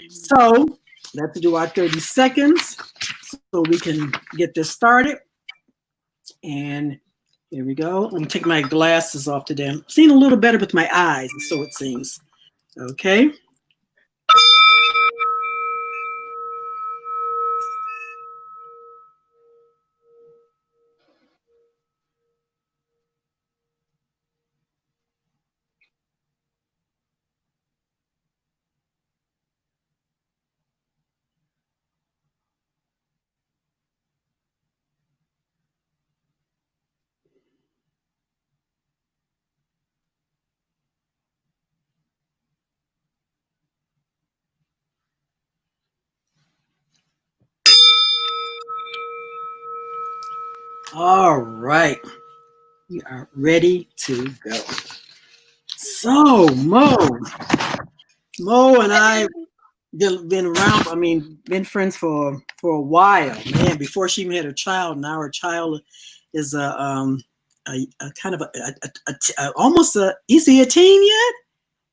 So let's do our 30 seconds so we can get this started. And here we go. Let me take my glasses off today. I'm seeing a little better with my eyes, so it seems. Okay. All right. We are ready to go. So, Mo and I been around. I mean, been friends for a while, man. Before she even had her child, now her child is a kind of almost a. Is he a teen yet?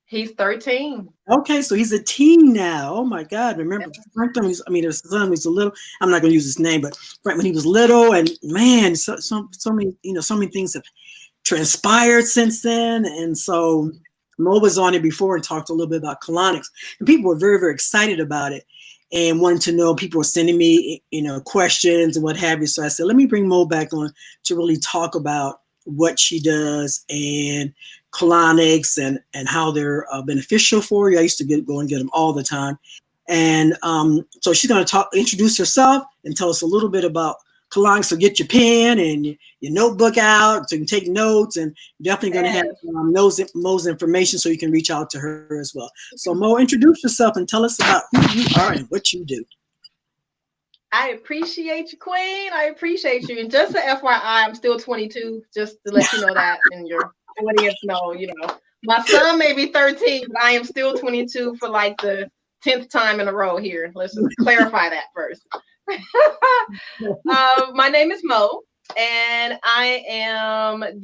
He's 13. Okay, so he's a teen now. Oh my God! Remember Franklin? I mean, his son was a little. I'm not going to use his name, but when he was little, and man, so many so many things have transpired since then. And so Mo was on it before and talked a little bit about colonics, and people were very, very excited about it and wanted to know. People were sending me, questions and what have you. So I said, let me bring Mo back on to really talk about what she does and colonics and how they're beneficial for you. I used to go and get them all the time. And so she's going to introduce herself and tell us a little bit about colonics. So get your pen and your notebook out so you can take notes, and definitely going to have Mo's information so you can reach out to her as well. So Mo, introduce yourself and tell us about who you are and what you do. I appreciate you, Queen. I appreciate you. And just a FYI, I'm still 22, just to let you know that, and your audience know, My son may be 13, but I am still 22 for like the 10th time in a row here. Let's just clarify that first. My name is Mo, and I am I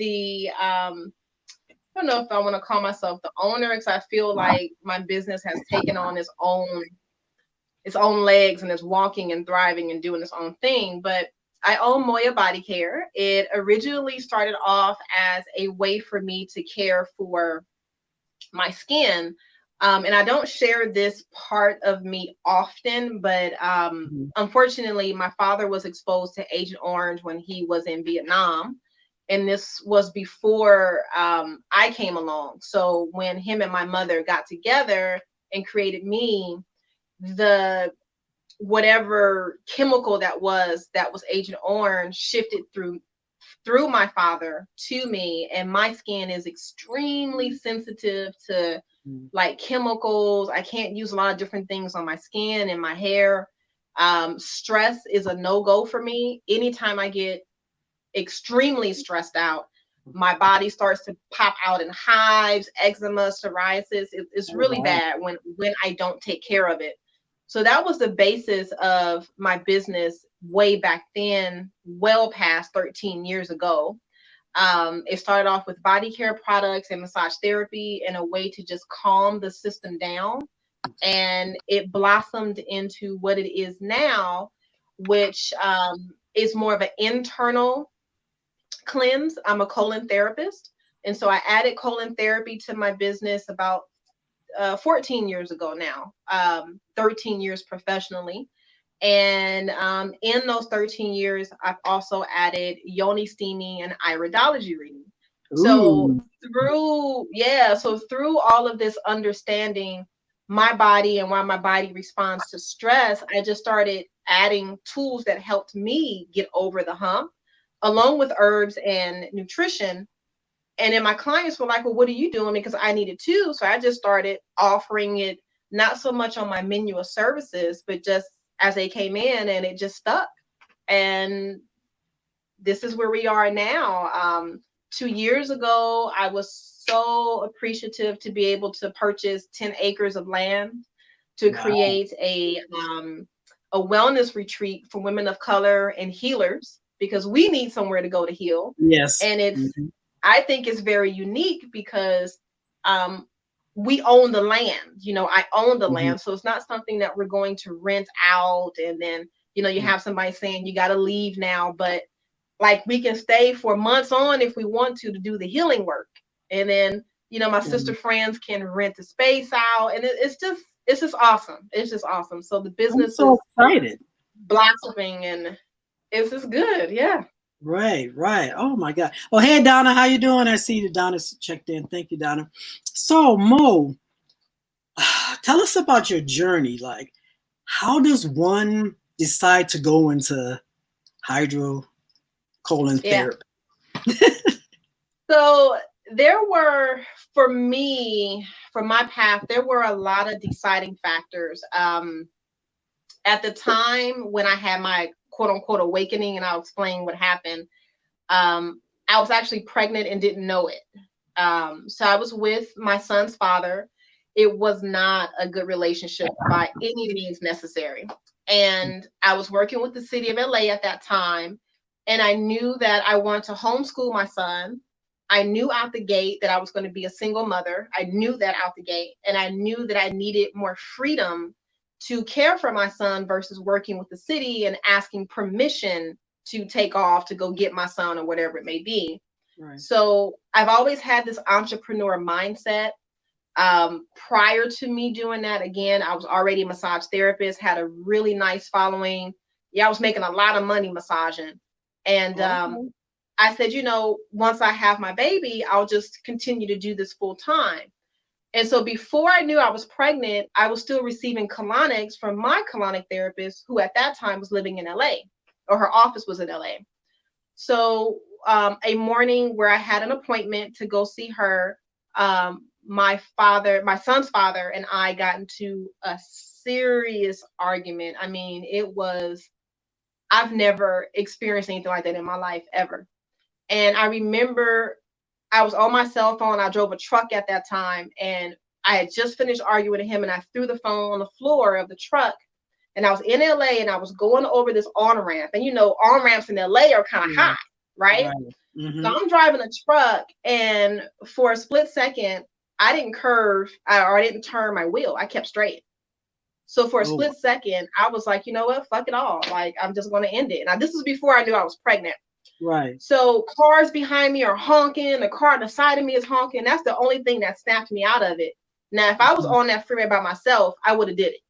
don't know if I want to call myself the owner, because I feel like my business has taken on its own legs and is walking and thriving and doing its own thing. But I own Moya Body Care. It originally started off as a way for me to care for my skin. And I don't share this part of me often, but unfortunately, my father was exposed to Agent Orange when he was in Vietnam. And this was before I came along. So when him and my mother got together and created me, the whatever chemical that was Agent Orange shifted through my father to me, and my skin is extremely sensitive to like chemicals. I can't use a lot of different things on my skin and my hair. Stress is a no-go for me. Anytime I get extremely stressed out, my body starts to pop out in hives, eczema, psoriasis. It's really bad when I don't take care of it. So that was the basis of my business way back then, well past 13 years ago. It started off with body care products and massage therapy in a way to just calm the system down. And it blossomed into what it is now, which is more of an internal cleanse. I'm a colon therapist. And so I added colon therapy to my business about 14 years ago now, 13 years professionally. And in those 13 years, I've also added yoni steaming and iridology reading. So through all of this understanding my body and why my body responds to stress, I just started adding tools that helped me get over the hump, along with herbs and nutrition. And then my clients were like, well, what are you doing? Because I needed to. So I just started offering it, not so much on my menu of services, but just as they came in, and it just stuck. And this is where we are now. 2 years ago, I was so appreciative to be able to purchase 10 acres of land to create a wellness retreat for women of color and healers, because we need somewhere to go to heal. Yes. And I think it's very unique because we own the land. I own the Mhm. land. So it's not something that we're going to rent out and then, you have somebody saying you got to leave now. But like we can stay for months on if we want to do the healing work. And then, my sister Mhm. friends can rent the space out. And it's just awesome. It's just awesome. So the I'm business so is excited. blossoming and it's just good. Yeah. Right, right. Oh my God. Oh, hey Donna, how you doing? I see you. Donna's checked in. Thank you, Donna. So Mo, tell us about your journey. Like, how does one decide to go into hydrocolon Yeah. therapy? So there were, for me, for my path, there were a lot of deciding factors. At the time when I had my quote unquote awakening, and I'll explain what happened, I was actually pregnant and didn't know it. So I was with my son's father. It was not a good relationship by any means necessary. And I was working with the city of LA at that time. And I knew that I wanted to homeschool my son. I knew out the gate that I was going to be a single mother. I knew that out the gate. And I knew that I needed more freedom to care for my son versus working with the city and asking permission to take off to go get my son or whatever it may be. Right. So I've always had this entrepreneur mindset. Prior to me doing that, again, I was already a massage therapist, had a really nice following. Yeah, I was making a lot of money massaging. And Okay. I said, once I have my baby, I'll just continue to do this full time. And so before I knew I was pregnant, I was still receiving colonics from my colonic therapist, who at that time was living in LA, or her office was in LA. So a morning where I had an appointment to go see her, my son's father, and I got into a serious argument. I mean, I've never experienced anything like that in my life ever. And I remember I was on my cell phone. I drove a truck at that time, and I had just finished arguing with him, and I threw the phone on the floor of the truck. And I was in LA, and I was going over this on ramp, and on ramps in LA are kind of Yeah. high, right? Right. So Mm-hmm. I'm driving a truck, and for a split second, I didn't curve or I didn't turn my wheel. I kept straight. So for a Oh, split second, I was like, you know what? Fuck it all. Like, I'm just going to end it. Now, this was before I knew I was pregnant. right. So cars behind me are honking. The car on the side of me is honking. That's the only thing that snapped me out of it. Now, if I was on that freeway by myself, I would have did it.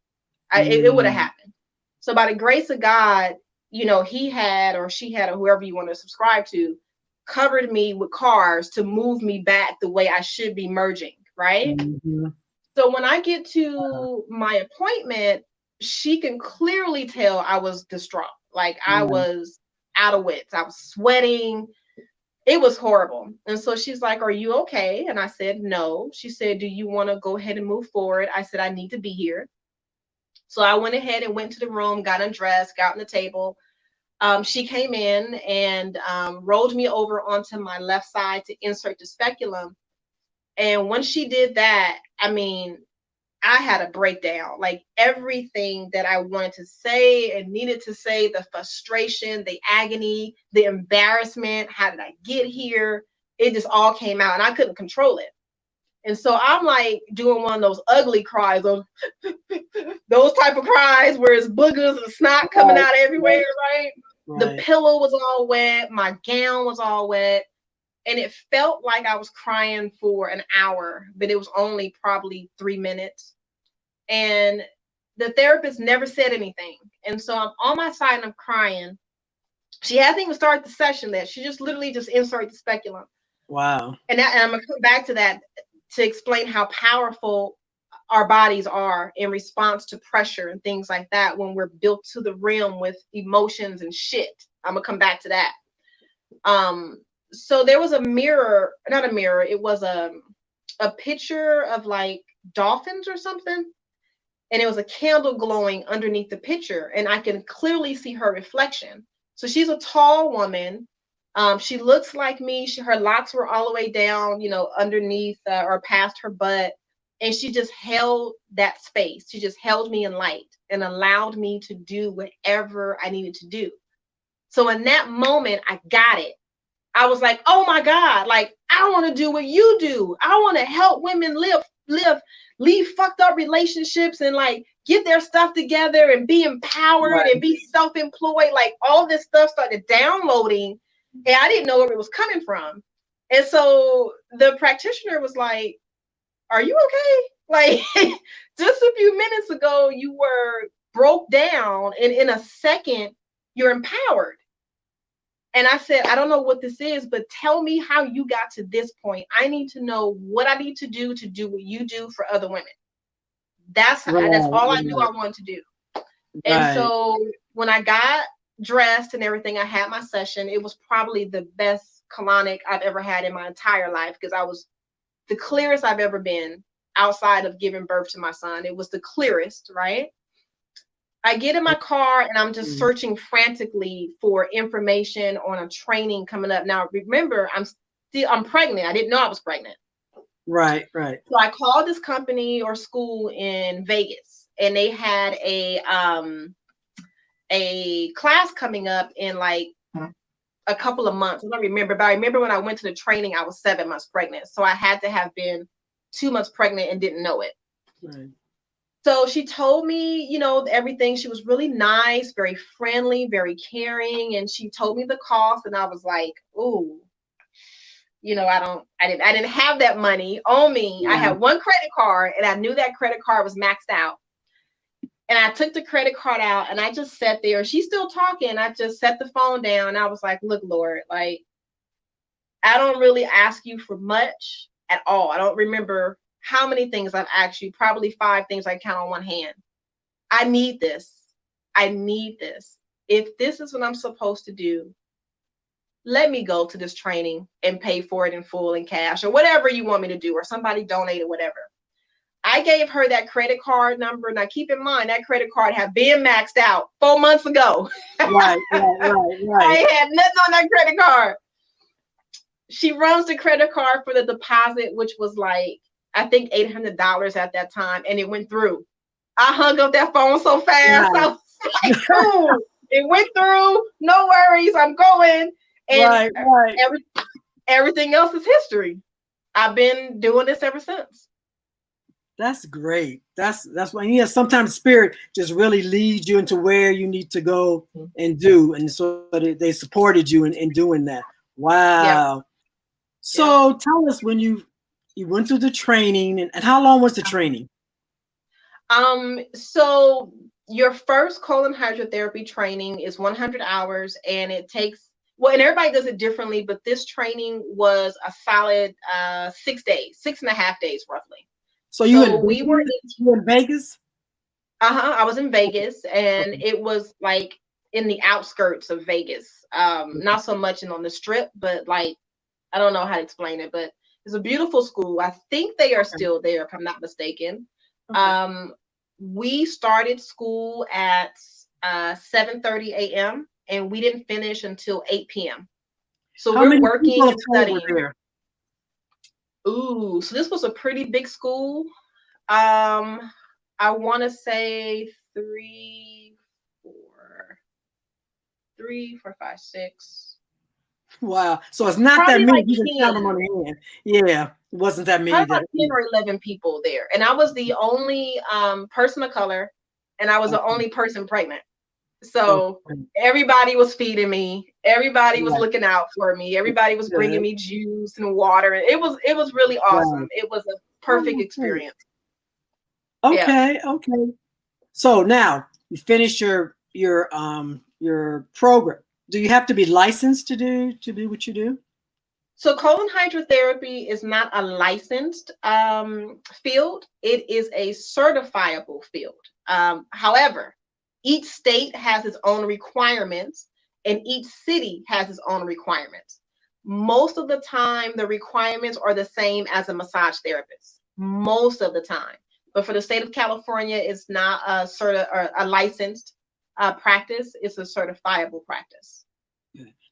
It would have Mm, happened. So by the grace of God, he had or she had or whoever you want to subscribe to covered me with cars to move me back the way I should be merging, right? mm-hmm. So when I get to my appointment, she can clearly tell I was distraught. Like I Right. was out of wits. I was sweating. It was horrible. And so she's like, "Are you okay?" And I said, "No." She said, "Do you want to go ahead and move forward?" I said, "I need to be here." So I went ahead and went to the room, got undressed, got on the table. She came in and rolled me over onto my left side to insert the speculum. And when she did that, I mean, I had a breakdown. Like everything that I wanted to say and needed to say, the frustration, the agony, the embarrassment, how did I get here? It just all came out and I couldn't control it. And so I'm like doing one of those ugly cries, those type of cries where it's boogers and snot coming Right. out everywhere, Right. right? The Right. pillow was all wet, my gown was all wet, and it felt like I was crying for an hour, but it was only probably 3 minutes. And the therapist never said anything. And so I'm on my side and I'm crying. She hasn't even started the session yet. She just literally just inserted the speculum. Wow. And I'm gonna come back to that to explain how powerful our bodies are in response to pressure and things like that when we're built to the rim with emotions and shit. I'm gonna come back to that. Um, so there was a mirror, not a mirror, it was a picture of like dolphins or something. And it was a candle glowing underneath the picture, and I can clearly see her reflection. So she's a tall woman. She looks like me. Her locks were all the way down, underneath or past her butt, and she just held that space. She just held me in light and allowed me to do whatever I needed to do. So in that moment, I got it. I was like, oh my God, like I want to do what you do. I want to help women live leave fucked up relationships and like get their stuff together and be empowered and be self-employed. Like all this stuff started downloading and I didn't know where it was coming from. And so the practitioner was like, are you okay? Like just a few minutes ago, you were broke down and in a second, you're empowered. And I said, I don't know what this is, but tell me how you got to this point. I need to know what I need to do what you do for other women. That's all I knew I wanted to do. And so when I got dressed and everything, I had my session. It was probably the best colonic I've ever had in my entire life because I was the clearest I've ever been outside of giving birth to my son. It was the clearest, right? I get in my car and I'm just searching frantically for information on a training coming up. Now, remember, I'm pregnant. I didn't know I was pregnant. Right. So I called this company or school in Vegas, and they had a class coming up in like a couple of months. I don't remember, but I remember when I went to the training, I was 7 months pregnant. So I had to have been 2 months pregnant and didn't know it. Right. So she told me, you know, everything. She was really nice, very friendly, very caring. And she told me the cost. And I was like, ooh, you know, I didn't have that money on me. Yeah. I had one credit card and I knew that credit card was maxed out. And I took the credit card out and I just sat there. She's still talking. I just set the phone down. And I was like, look, Lord, like, I don't really ask you for much at all. I don't remember how many things I've asked you, probably 5 things I count on one hand. I need this. I need this. If this is what I'm supposed to do, let me go to this training and pay for it in full in cash or whatever you want me to do, or somebody donate or whatever. I gave her that credit card number. Now keep in mind that credit card had been maxed out 4 months ago. Right. I had nothing on that credit card. She runs the credit card for the deposit, which was like, I think $800 at that time, and it went through. I hung up that phone so fast. Right. I was like, cool. It went through. No worries. I'm going. And everything else is history. I've been doing this ever since. That's great. That's why sometimes spirit just really leads you into where you need to go and do. And so they supported you in doing that. Wow. Yeah. So tell us when you went through the training and how long was the training? So your first colon hydrotherapy training is 100 hours and it takes, and everybody does it differently, but this training was a solid 6 days, 6.5 days roughly. So we were in Vegas? I was in Vegas and it was like in the outskirts of Vegas. Not so much on the strip, but like, I don't know how to explain it, but it's a beautiful school. I think they are still there, if I'm not mistaken. Okay. We started school at 7:30 a.m. and we didn't finish until 8 p.m. So we're working and studying. Ooh, so this was a pretty big school. I want to say 3, 4, 5, 6. Wow. So it's not probably that many. Like you can count them on the hand. Yeah. It wasn't that many. Probably like 10 or 11 people there. And I was the only person of color and I was the only person pregnant. So everybody was feeding me. Everybody was looking out for me. Everybody was bringing me juice and water. It was really awesome. Wow. It was a perfect experience. Okay. So now you finished your program. Do you have to be licensed to do what you do? So colon hydrotherapy is not a licensed field. It is a certifiable field. However, each state has its own requirements and each city has its own requirements. Most of the time, the requirements are the same as a massage therapist, most of the time. But for the state of California, it's not a licensed practice. It's a certifiable practice.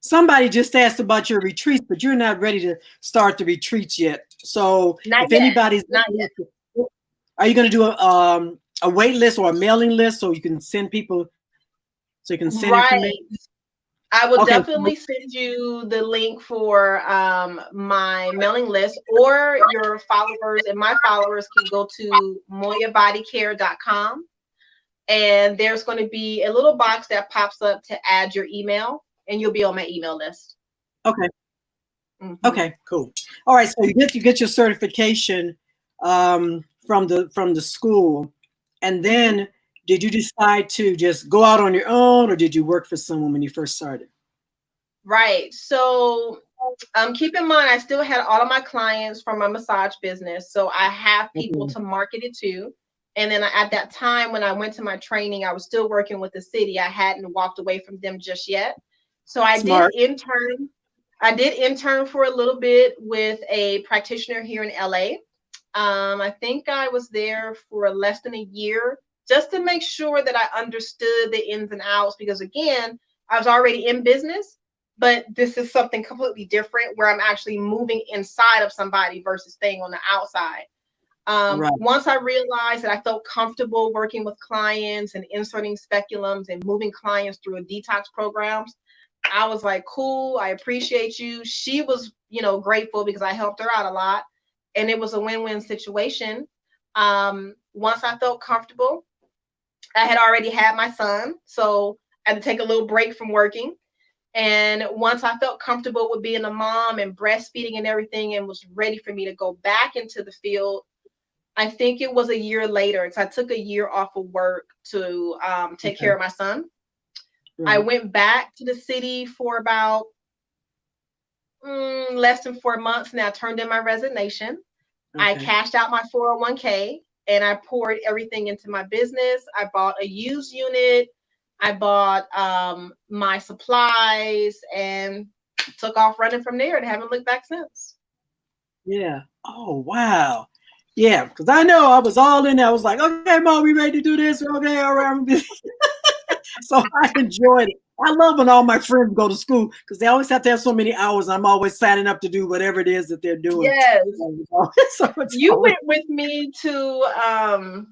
Somebody just asked about your retreats, but you're not ready to start the retreats yet. So anybody's not yet. Are you going to do a wait list or a mailing list so you can send people, information? I will Okay. definitely send you the link for my mailing list, or your followers and my followers can go to moyabodycare.com, and there's going to be a little box that pops up to add your email, and you'll be on my email list. Okay. Hmm. Okay. Cool. All right. So you get your certification from the school, and Hmm. then did you decide to just go out on your own, or did you work for someone when you first started? Right. So keep in mind, I still had all of my clients from my massage business. So I have people Okay. to market it to. And then at that time, when I went to my training, I was still working with the city. I hadn't walked away from them just yet. So I did Smart. intern. I did intern for a little bit with a practitioner here in LA. I think I was there for less than a year just to make sure that I understood the ins and outs, because again, I was already in business, but this is something completely different where I'm actually moving inside of somebody versus staying on the outside. Right. Once I realized that I felt comfortable working with clients and inserting speculums and moving clients through a detox programs, I was like, cool, I appreciate you. She was, grateful because I helped her out a lot. And it was a win-win situation. Once I felt comfortable, I had already had my son. So I had to take a little break from working. And once I felt comfortable with being a mom and breastfeeding and everything and was ready for me to go back into the field, I think it was a year later. So I took a year off of work to take care Okay. of my son. I Right. went back to the city for about less than 4 months, and I turned in my resignation. I Okay. cashed out my 401k and I poured everything into my business. I bought a used unit. I bought my supplies and took off running from there and haven't looked back since. Yeah. Oh wow. Yeah, because I know I was all in there. I was like, okay, mom, we ready to do this? Okay, all right. So I enjoyed it. I love when all my friends go to school because they always have to have so many hours. I'm always signing up to do whatever it is that they're doing. Yes. So it's You always went with me to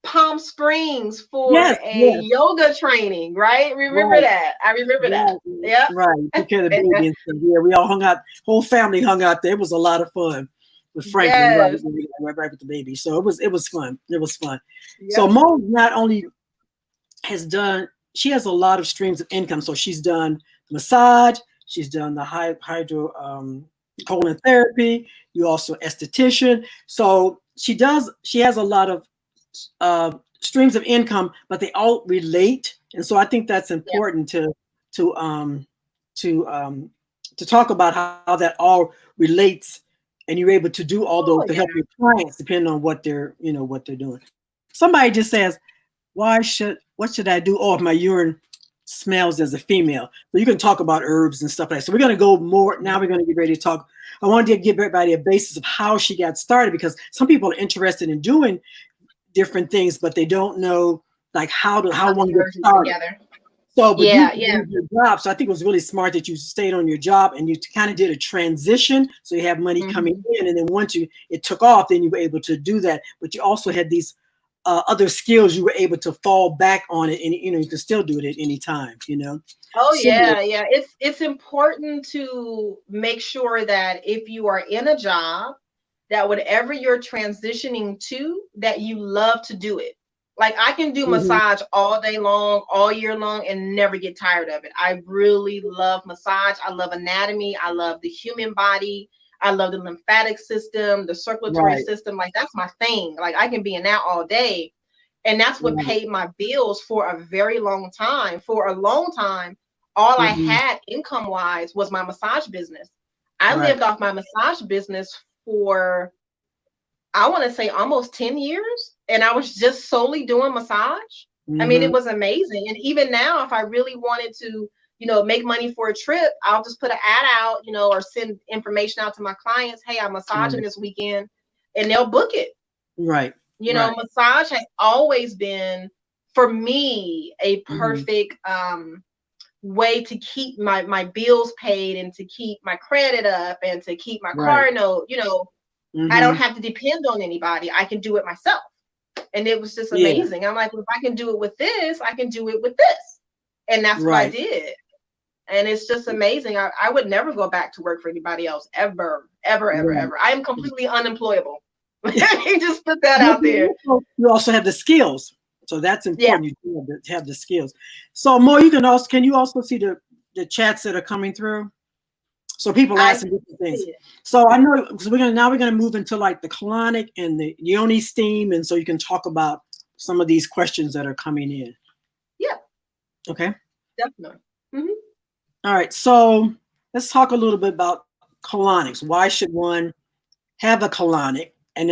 Palm Springs for yes, a yes, yoga training, right? Remember right, that. I remember that. right, Yep. right. Took care of the baby and stuff. Yeah, we all hung out. Whole family hung out there. It was a lot of fun with Franklin, right, Yes. right with the baby. So it was fun. It was fun. So Yep. Mo not only has done, she has a lot of streams of income. So she's done massage, she's done the hydro colon therapy. You also esthetician. So she has a lot of streams of income, but they all relate. And so I think that's Yep. important to um, to um, to talk about how that all relates, and you're able to do all those Oh to yeah. help your clients depending on what they're what they're doing. Somebody just says, what should I do? Oh, if my urine smells as a female. So you can talk about herbs and stuff like that. So we're going to go more. Now we're going to get ready to talk. I wanted to give everybody a basis of how she got started because some people are interested in doing different things, but they don't know like how How they one gets merge it started. together. So, but you Yeah, yeah. leave your job. So I think it was really smart that you stayed on your job and you kind of did a transition. So you have money coming Hmm. in, and then once it took off, then you were able to do that. But you also had these other skills you were able to fall back on it, and you can still do it at any time. Oh So yeah, yeah. It's important to make sure that if you are in a job, that whatever you're transitioning to, that you love to do it. Like I can do mhm, massage all day long, all year long, and never get tired of it. I really love massage. I love anatomy. I love the human body. I love the lymphatic system, the circulatory right, system. Like that's my thing. Like I can be in that all day. And that's what right, paid my bills for a very long time. For a long time, all I mhm, had income wise was my massage business. I right, lived off my massage business for, I want to say, almost 10 years. And I was just solely doing massage. I mean, it mhm, was amazing. And even now, if I really wanted to, make money for a trip, I'll just put an ad out, or send information out to my clients. Hey, I'm massaging right, this weekend, and they'll book it. right, right, Massage has always been for me a mhm, perfect way to keep my bills paid and to keep my credit up and to keep my right, car note. I don't mhm, have to depend on anybody. I can do it myself. And it was just yeah, amazing. I'm like, well, if I can do it with this, I can do it with this. And that's what I right. did. And it's just amazing. I would never go back to work for anybody else ever, ever, ever, Right. ever. I am completely unemployable. Let me just put that But out there. you also have the skills, so that's Yeah. important. You do have the skills. So Mo, you can you also see the chats that are coming through? So people I asking different things. see it. So I know, so we're gonna move into like the colonic and the yoni steam, and so you can talk about some of these questions that are coming in. Yeah, Okay. definitely. Hmm. All right. So let's talk a little bit about colonics. Why should one have a colonic? And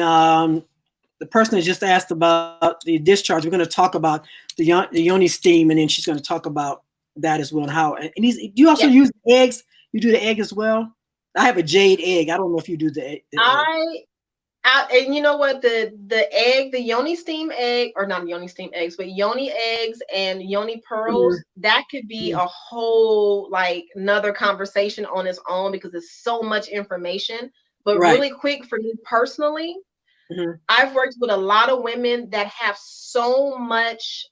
the person that just asked about the discharge, we're going to talk about the yoni steam, and then she's going to talk about that as well and how. And do you also Yeah. use eggs? You do the egg as well. I have a jade egg. I don't know if you do the egg. I and you know what, the egg, the yoni steam egg, or not yoni steam eggs, but yoni eggs and yoni Mhm. pearls, that could be Mhm. a whole like another conversation on its own because it's so much information. But Right. really quick for me personally, Hmm. I've worked with a lot of women that have so much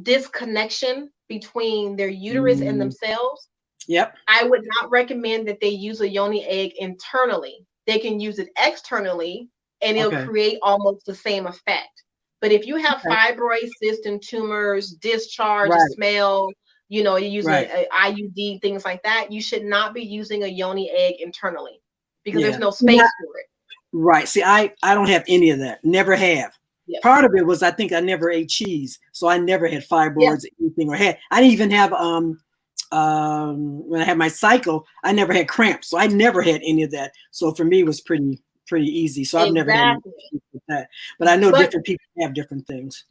disconnection between their uterus and Mm. themselves. Yep. I would not recommend that they use a yoni egg internally. They can use it externally and it'll Okay. create almost the same effect. But if you have Okay. fibroid, cyst, and tumors, discharge, a Right. smell, you know, you're using Right. a IUD, things like that, you should not be using a yoni egg internally because there's Yeah. no space for it. Right. See, I don't have any of that. Never have. Yeah. Part of it was I think I never ate cheese, so I never had Yeah. fibroids or anything, or had I didn't even have when I had my cycle, I never had cramps, so I never had any of that. So for me, it was pretty easy. So I've never had any Exactly. issues with that. But I know But different people have different things.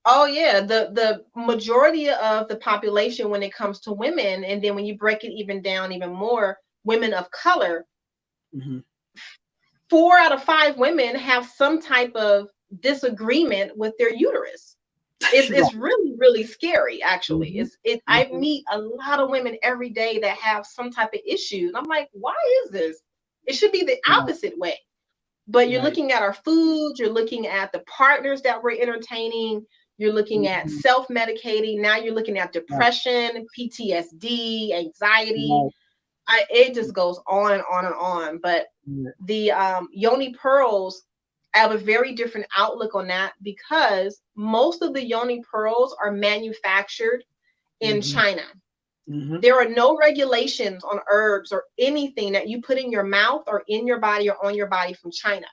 oh yeah, the majority of the population when it comes to women, and then when you break it even down even more, women of color, Hmm. 4 out of 5 women have some type of disagreement with their uterus. It's Right. really really scary actually. Hmm. I Hmm. meet a lot of women every day that have some type of issue, and I'm like, why is this? It should be the Right. opposite way. But you're Right. looking at our food, you're looking at the partners that we're entertaining, you're looking at Hmm. self-medicating, now you're looking at Right. depression, PTSD, anxiety. Right. It just goes on and on and on. But Yeah. the yoni pearls, I have a very different outlook on that because most of the yoni pearls are manufactured in Hmm. China. Hmm. There are no regulations on herbs or anything that you put in your mouth or in your body or on your body from China.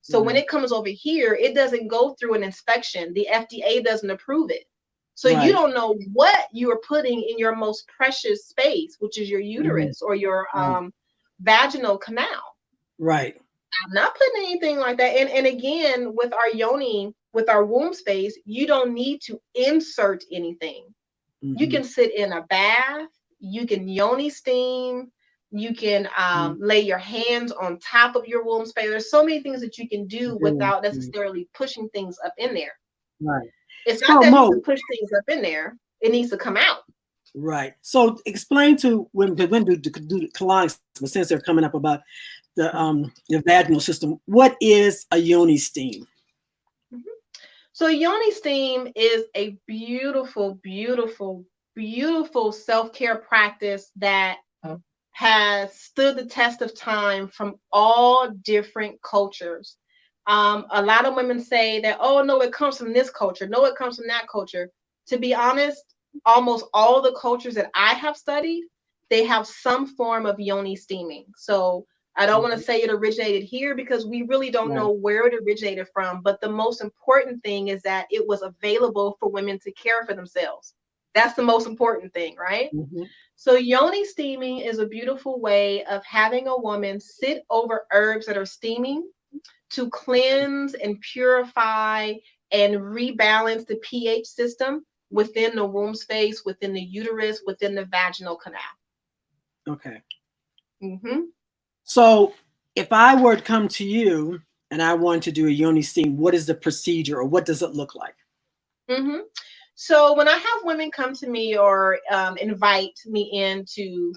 So when Right. it comes over here, it doesn't go through an inspection. The FDA doesn't approve it. So you Right. don't know what you are putting in your most precious space, which is your Hmm. uterus or your Right. vaginal canal. Right. I'm not putting anything like that. And again, with our yoni, with our womb space, you don't need to insert anything. You Hmm. can sit in a bath, you can yoni steam, you can Hmm. lay your hands on top of your womb space. There's so many things that you can do Yeah. without necessarily pushing things up in there. Right. It's not So that you need to Mo, push things up in there, it needs to come out. right. So explain to women, because women do the colonics, but since they're coming up about the vaginal system, what is a yoni steam? Mhm. So yoni steam is a beautiful, beautiful, beautiful self-care practice that has stood the test of time from all different cultures. A lot of women say that, oh, no, it comes from this culture. No, it comes from that culture. To be honest, almost all the cultures that I have studied, they have some form of yoni steaming. So I don't want to Mhm. say it originated here because we really don't Right. know where it originated from. But the most important thing is that it was available for women to care for themselves. That's the most important thing, right? Hmm. So, yoni steaming is a beautiful way of having a woman sit over herbs that are steaming to cleanse and purify and rebalance the pH system within the womb space, within the uterus, within the vaginal canal. Okay. Hmm. So if I were to come to you and I wanted to do a yoni steam, what is the procedure or what does it look like? Hmm. So, when I have women come to me or invite me in to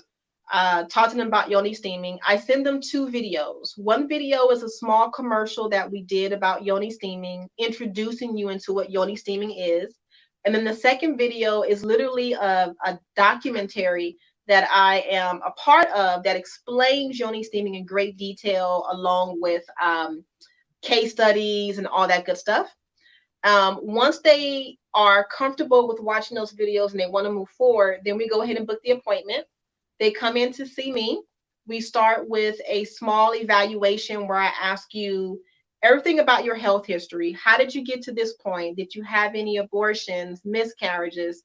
talk to them about yoni steaming, I send them 2 videos. One video is a small commercial that we did about yoni steaming, introducing you into what yoni steaming is. And then the second video is literally a documentary that I am a part of that explains yoni steaming in great detail, along with case studies and all that good stuff. Once they are comfortable with watching those videos and they want to move forward, then we go ahead and book the appointment. They come in to see me. We start with a small evaluation where I ask you everything about your health history. How did you get to this point? Did you have any abortions, miscarriages,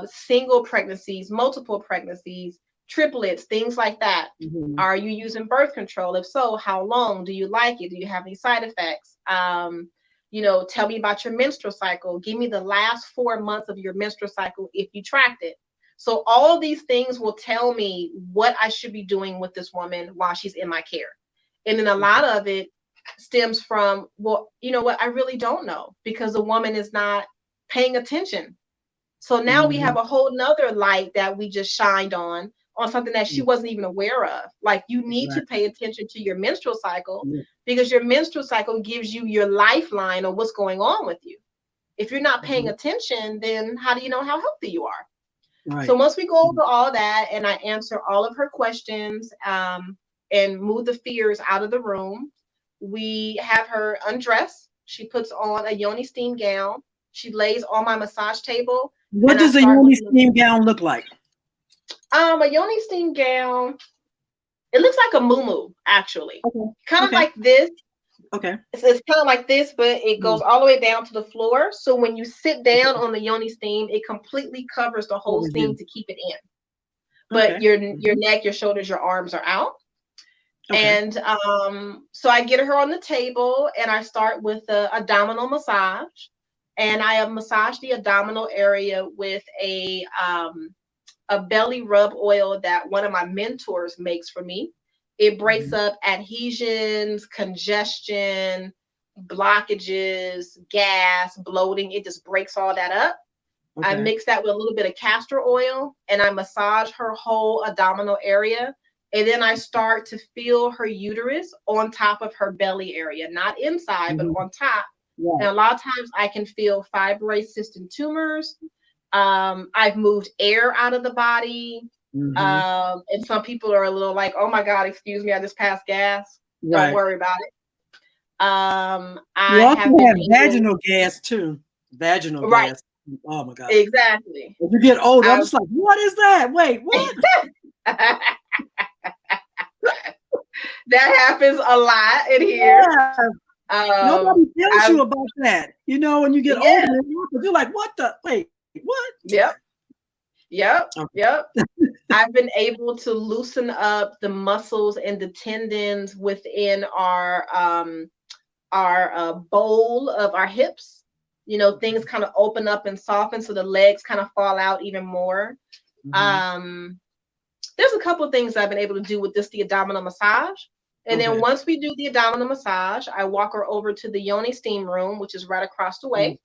single pregnancies, multiple pregnancies, triplets, things like that? Mm-hmm. Are you using birth control? If so, how long? Do you like it? Do you have any side effects? Tell me about your menstrual cycle. Give me the last 4 months of your menstrual cycle if you tracked it. So all these things will tell me what I should be doing with this woman while she's in my care. And then a lot of it stems from, well, you know what, I really don't know, because the woman is not paying attention. So now we Mm-hmm. have a whole nother light that we just shined on something that she wasn't even aware of. Like, you need Right. to pay attention to your menstrual cycle, Yeah. because your menstrual cycle gives you your lifeline of what's going on with you. If you're not paying Mm-hmm. attention, then how do you know how healthy you are? So Right. once we go over all that and I answer all of her questions, and move the fears out of the room, we have her undress. She puts on a yoni steam gown. She lays on my massage table, What and I does a start yoni looking. steam gown look like? A yoni steam gown. It looks like a muumuu, actually, Okay. kind of Okay. like this. Okay. It's kind of like this, but it Mm. goes all the way down to the floor. So when you sit down on the yoni steam, it completely covers the whole Over steam you. to keep it in. But Okay. your Mhm. neck, your shoulders, your arms are out. Okay. And so I get her on the table and I start with a abdominal massage. And I massage the abdominal area with a belly rub oil that one of my mentors makes for me. It breaks Mhm. up adhesions, congestion, blockages, gas, bloating. It just breaks all that up. I Okay. mix that with a little bit of castor oil and I massage her whole abdominal area. And then I start to feel her uterus on top of her belly area, not inside, but Mhm. on top. And Right. a lot of times I can feel fibroid cyst and tumors. I've moved air out of the body. Mhm. And some people are a little like, oh my God, excuse me, I just passed gas. Don't Right. worry about it. You I also have been have able, vaginal gas too. Vaginal right, gas. Oh my God. exactly. As you get older, I'm I just like, what is that? Wait, what? That happens a lot in here. Yeah. Nobody tells I've you about that. When you get older, Yeah, you're like, what the? Wait, what? yep, yep, Okay. yep. I've been able to loosen up the muscles and the tendons within our bowl of our hips. Things kind of open up and soften, so the legs kind of fall out even more. Mhm. Um, there's a couple of things I've been able to do with this, the abdominal massage. And then Okay. once we do the abdominal massage, I walk her over to the yoni steam room, which is right across the Mhm. way.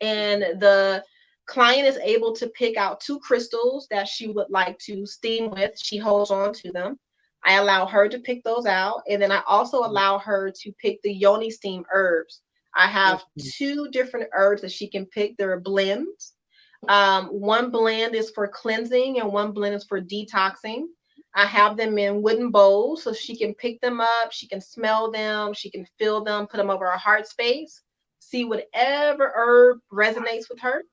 And the client is able to pick out two crystals that she would like to steam with. She holds on to them. I allow her to pick those out. And then I also allow her to pick the yoni steam herbs. I have Okay. two different herbs that she can pick. They're blends. One blend is for cleansing and one blend is for detoxing. I have them in wooden bowls so she can pick them up, she can smell them, she can feel them, put them over her heart space, see whatever herb resonates with her.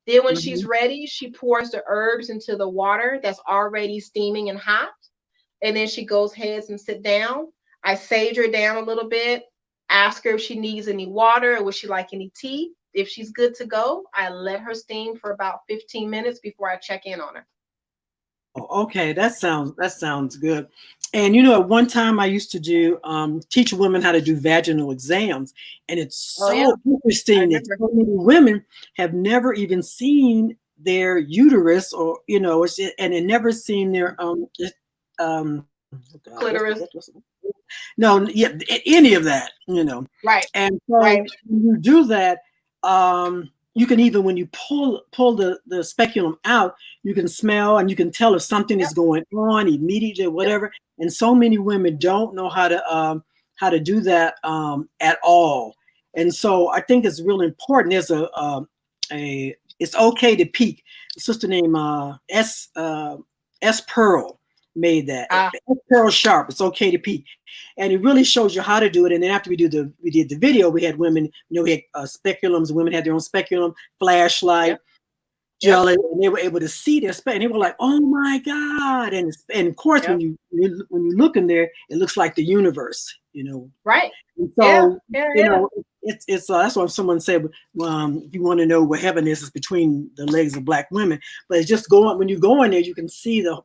Then, when she's Mhm. ready, she pours the herbs into the water that's already steaming and hot. And then she goes ahead and sit down. I sage her down a little bit, ask her if she needs any water or would she like any tea. If she's good to go, I let her steam for about 15 minutes before I check in on her. Oh, okay, that sounds good. And at one time I used to do teach women how to do vaginal exams, and it's Oh yeah, so I interesting that remember. so many women have never even seen their uterus, or and they never seen their oh God, Clitoris. no, yeah, any of that, Right, and right. so when you do that, you can, even when you pull the speculum out, you can smell and you can tell if something Yep. is going on immediately, Yep. whatever. And so many women don't know how to do that at all. And so I think it's really important. There's a it's okay to peak. A sister named S Pearl made that. Ah, S Pearl Sharp. It's okay to peak, and it really shows you how to do it. And then after we did the video, we had women. We had speculums. Women had their own speculum, flashlight, yep, yep, gel, and they were able to see their spec. And they were like, "Oh my god!" And of course, yep. when you look in there, it looks like the universe. Right. And Yeah, so, yeah, you yeah. know, it's that's why someone said, if you want to know where heaven is, it's between the legs of black women. But it's just going when you go in there, you can see the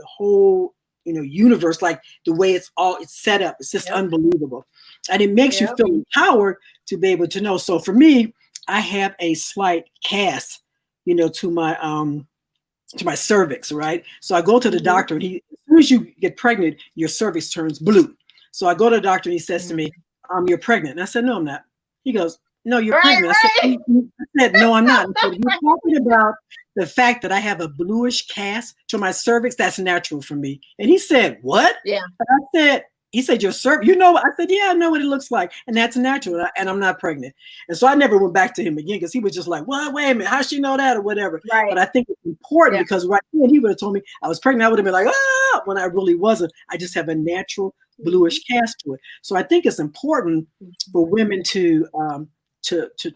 whole universe, like the way it's set up. It's just Yep, unbelievable, and it makes you yep. feel empowered to be able to know. So for me, I have a slight cast, to my cervix, right? So I go to the Hmm. doctor, and as soon as you get pregnant, your cervix turns blue. So I go to the doctor, and he says to me, Hmm. You're pregnant." And I said, "No, I'm not." He goes, "No, you're Right, pregnant." right. I said, "No, I'm not." I said, "If you're talking about the fact that I have a bluish cast to my cervix, that's natural for me." And he said, "What?" Yeah. And I said, he said, "Your cervix, I said, "Yeah, I know what it looks like. And that's natural. And I'm not pregnant." And so I never went back to him again because he was just like, "What? Wait a minute. How'd she know that?" Or whatever. But Right. I think it's important Yeah. because right then he would have told me I was pregnant. I would have been like, "Ah," when I really wasn't. I just have a natural Hmm. bluish cast to it. So I think it's important for women to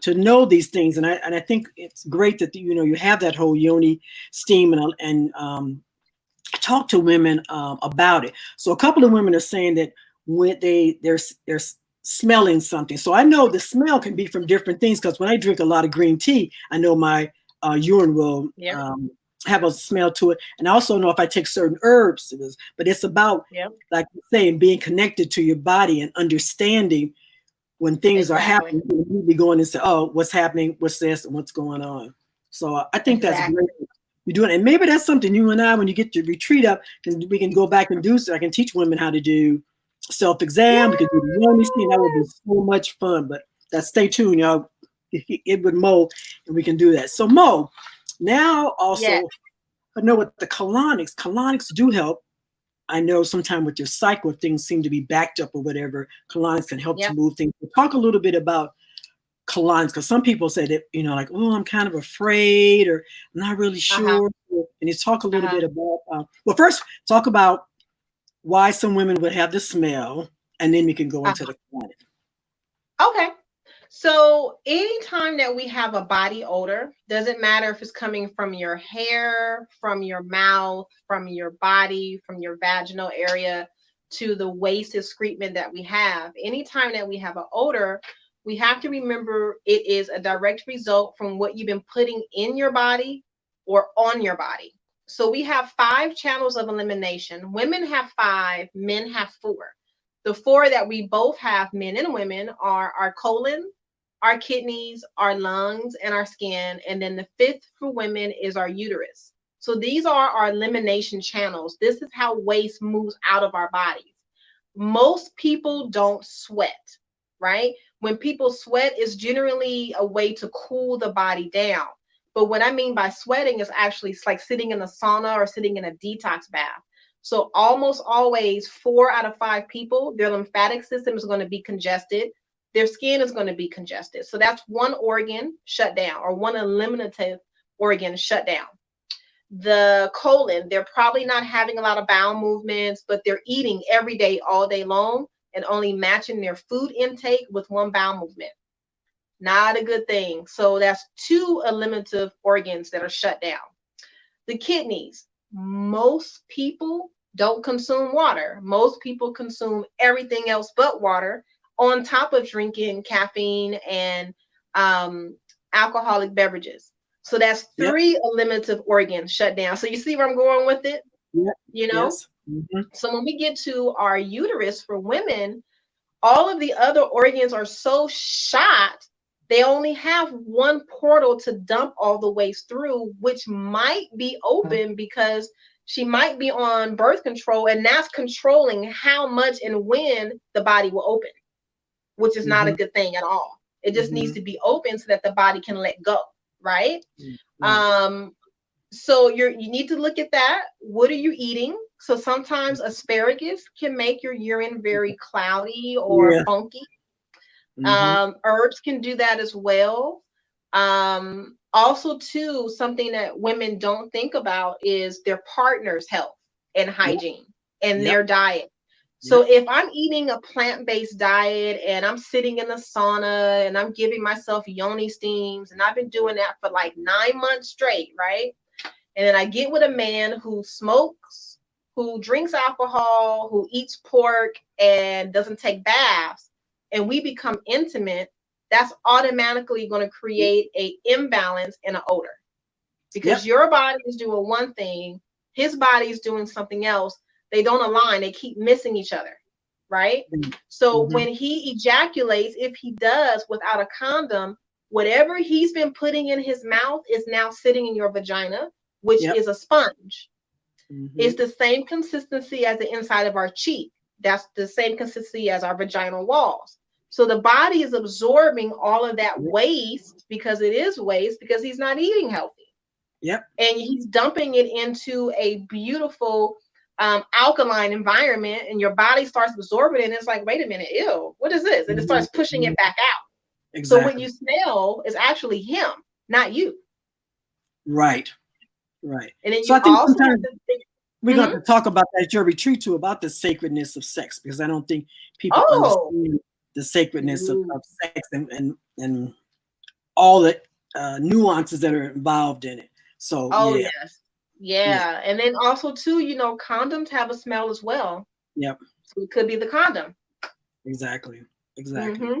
know these things, and I think it's great that you have that whole yoni steam and talk to women about it. So a couple of women are saying that when they're smelling something. So I know the smell can be from different things because when I drink a lot of green tea, I know my urine will Yep. have a smell to it, and I also know if I take certain herbs. But it's about, Yep. like you're saying, being connected to your body and understanding when things are Exactly. happening. You can be going and say, "Oh, what's happening? What's this? And what's going on?" So I think that's great. Exactly. You're doing it. And maybe that's something you and I, when you get your retreat up, we can go back and do so. I can teach women how to do self-exam. We can do the yoni thing. That would be Yes. so much fun. But stay tuned, y'all. It would Mo, and we can do that. So Mo, now Yes. also I know what the colonics. Colonics do help. I know sometimes with your cycle, things seem to be backed up or whatever. Colonics can help to Yep. move things. But talk a little bit about colonics because some people say that like, "Oh, I'm kind of afraid," or "I'm not really Uh-huh. sure." And you talk a little Uh-huh. bit about well, first talk about why some women would have the smell, and then we can go into Uh-huh. the colonic. Okay. So anytime that we have a body odor, doesn't matter if it's coming from your hair, from your mouth, from your body, from your vaginal area to the waste excrement that we have, anytime that we have an odor, we have to remember it is a direct result from what you've been putting in your body or on your body. So we have five channels of elimination. Women have five, men have four. The four that we both have, men and women, are our colon, our kidneys, our lungs, and our skin. And then the fifth for women is our uterus. So these are our elimination channels. This is how waste moves out of our bodies. Most people don't sweat, right? When people sweat, it's generally a way to cool the body down. But what I mean by sweating is actually it's like sitting in a sauna or sitting in a detox bath. So almost always 4 out of 5 people, their lymphatic system is going to be congested. Their skin is going to be congested. So that's one organ shut down or one eliminative organ shut down. The colon, they're probably not having a lot of bowel movements, but they're eating every day, all day long, and only matching their food intake with one bowel movement. Not a good thing. So that's two eliminative organs that are shut down. The kidneys, most people don't consume water. Most people consume everything else but water on top of drinking caffeine and um, alcoholic beverages. So that's Yep. three eliminative organs shut down. So you see where I'm going with it, Yep. you know? Yes. Mm-hmm. So when we get to our uterus for women, all of the other organs are so shot, they only have one portal to dump all the waste through, which might be open because she might be on birth control, and that's controlling how much and when the body will open, which is not a Mm-hmm. good thing at all. It just needs Mm-hmm. to be open so that the body can let go, right? Right. Um, so you need to look at that. What are you eating? So sometimes asparagus can make your urine very cloudy or Yeah. funky. Mm-hmm. Herbs can do that as well. Also, too, something that women don't think about is their partner's health and Yep. hygiene and Yep. their diet. So Yep. if I'm eating a plant-based diet and I'm sitting in the sauna and I'm giving myself yoni steams and I've been doing that for like 9 months straight, right? And then I get with a man who smokes, who drinks alcohol, who eats pork and doesn't take baths, and we become intimate, that's automatically going to create a imbalance in an odor because Yep. your body is doing one thing, his body is doing something else. They don't align, they keep missing each other, right? So Mm-hmm. when he ejaculates, if he does without a condom, whatever he's been putting in his mouth is now sitting in your vagina, which Yep. is a sponge. Mm-hmm. It's the same consistency as the inside of our cheek. That's the same consistency as our vaginal walls. So the body is absorbing all of that waste because it is waste because he's not eating healthy. Yep. And he's dumping it into a beautiful alkaline environment, and your body starts absorbing it. And it's like, wait a minute, ew, what is this? And it starts pushing Mm-hmm. it back out. So what Exactly. you smell is actually him, not you. Right. Right. And then So you I think also have sometimes to think, we're going mhm. to talk about that at your retreat too, about the sacredness of sex, because I don't think people Oh, understand the sacredness ooh. of sex and all the nuances that are involved in it. So Oh yeah, yes. yeah, Yeah. And then also too, condoms have a smell as well. yep, So it could be the condom. exactly, exactly. Mm-hmm.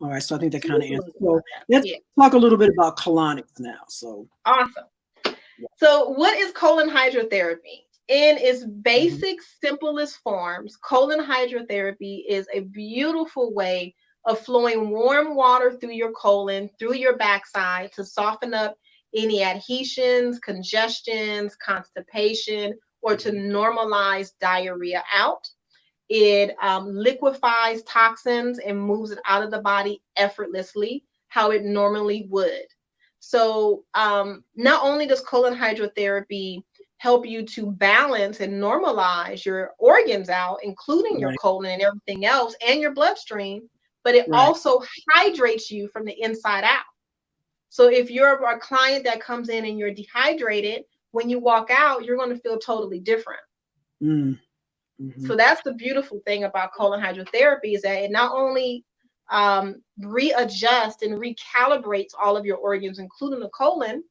All right, so I think that So we kind of can answers. look So about that. let's Yeah. talk a little bit about colonics now. So Awesome. yeah. So what is colon hydrotherapy? In its Mhm. basic, simplest forms, colon hydrotherapy is a beautiful way of flowing warm water through your colon, through your backside to soften up any adhesions, congestions, constipation, or to normalize diarrhea out. It liquefies toxins and moves it out of the body effortlessly, how it normally would. So, not only does colon hydrotherapy help you to balance and normalize your organs out, including your Right, colon and everything else, and your bloodstream, but it right. also hydrates you from the inside out. So, if you're a client that comes in and you're dehydrated, when you walk out, you're going to feel totally different. Mm, hmm. So that's the beautiful thing about colon hydrotherapy is that it not only readjusts and recalibrates all of your organs, including the colon,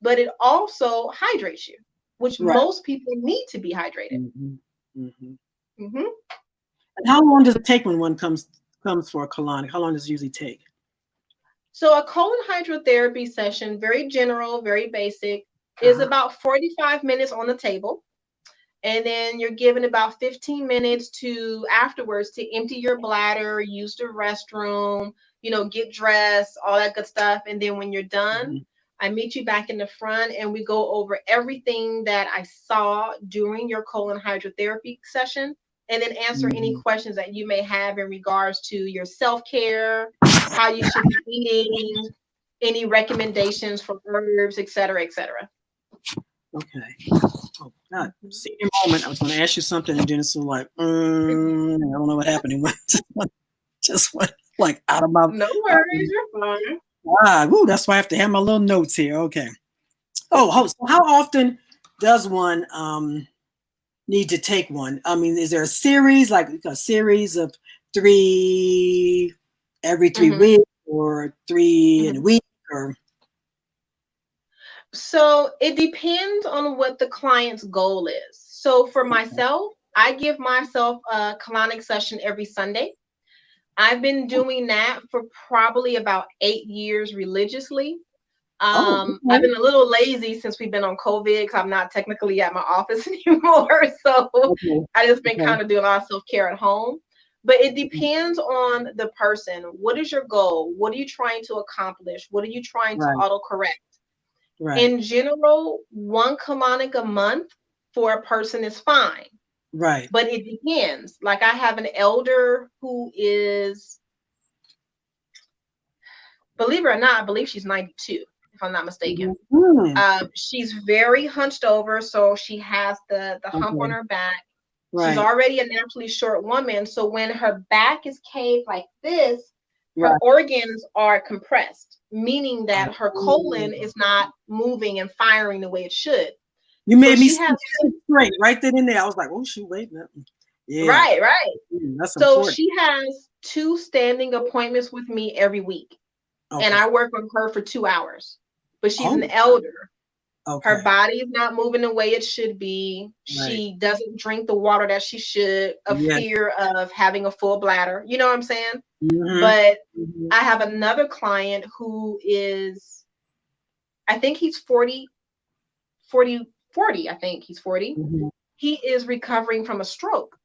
but it also hydrates you, which Right. most people need to be hydrated. Hmm. Hmm. Hmm. And how long does it take when one comes for a colonic? How long does it usually take? So a colon hydrotherapy session, very general, very basic, is Uh-huh. about 45 minutes on the table. And then you're given about 15 minutes to afterwards to empty your bladder, use the restroom, get dressed, all that good stuff. And then when you're done, Hmm. I meet you back in the front and we go over everything that I saw during your colon hydrotherapy session and then answer any Hmm. questions that you may have in regards to your self-care, how you should be eating, any recommendations for herbs, et cetera, et cetera. Okay. Oh God, senior moment. I was going to ask you something, and then it's sort of like, I don't know what happened. It went, just went like out of my. No worries, you're fine. Woo, that's why I have to have my little notes here. Okay. Oh, so how often does one need to take one? I mean, is there a series, like a series of three every three Hmm. weeks, or three in a Hmm. week, or So it depends on what the client's goal is. So for myself, I give myself a colonic session every Sunday. I've been doing that for probably about 8 years religiously. oh, I've okay, been a little lazy since we've been on COVID because I'm not technically at my office anymore. So okay, I just been okay, kind of doing a lot of self-care at home. But it depends on the person. What is your goal? What are you trying to accomplish? What are you trying to right, auto-correct? right, In general, one colonic a month for a person is fine, right. but it depends. Like I have an elder who is, believe it or not, I believe she's 92, if I'm not mistaken. Mhm. She's very hunched over, so she has the hump on Okay, her back. She's right. already a naturally short woman, so when her back is caved like this, her Right. organs are compressed, meaning that her colon Oh. is not moving and firing the way it should. You So made me she see has two, straight right then and there. I was like, oh shoot, wait a minute. Yeah, right, right. that's So important. she has two standing appointments with me every week, and Okay. I work with her for 2 hours. But she's an Oh, elder. Her okay. body is not moving the way it should be. Right. She doesn't drink the water that she should, of Yes. fear of having a full bladder. You know what I'm saying? Mm-hmm. But Mm-hmm. I have another client who is, I think he's 40, 40, 40. I think he's 40. Mm-hmm. He is recovering from a stroke.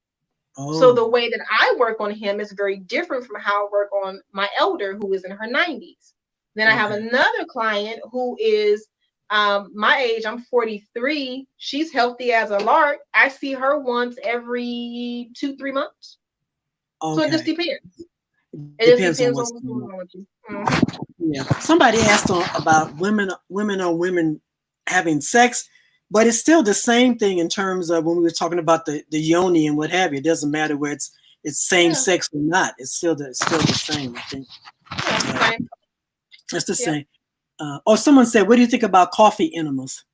So the Oh, way that I work on him is very different from how I work on my elder who is in her 90s. Then I have okay. another client who is my age. I'm 43. She's healthy as a lark. I see her once every 2, 3 months. So it just Okay. depends. It just Depends on depends on what's what's going going on. on with you. Mhm. Yeah. Somebody asked about women on women having sex, but it's still the same thing in terms of when we were talking about the yoni and what have you. It doesn't matter where it's same Yeah, sex or not. It's still the same. I think yeah, uh, same. it's the Yep. same. Someone said, "What do you think about coffee enemas?"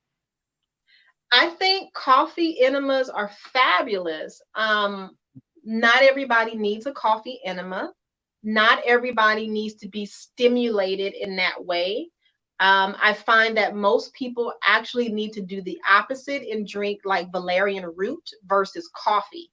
I think coffee enemas are fabulous. Not everybody needs a coffee enema. Not everybody needs to be stimulated in that way. I find that most people actually need to do the opposite and drink like valerian root versus coffee.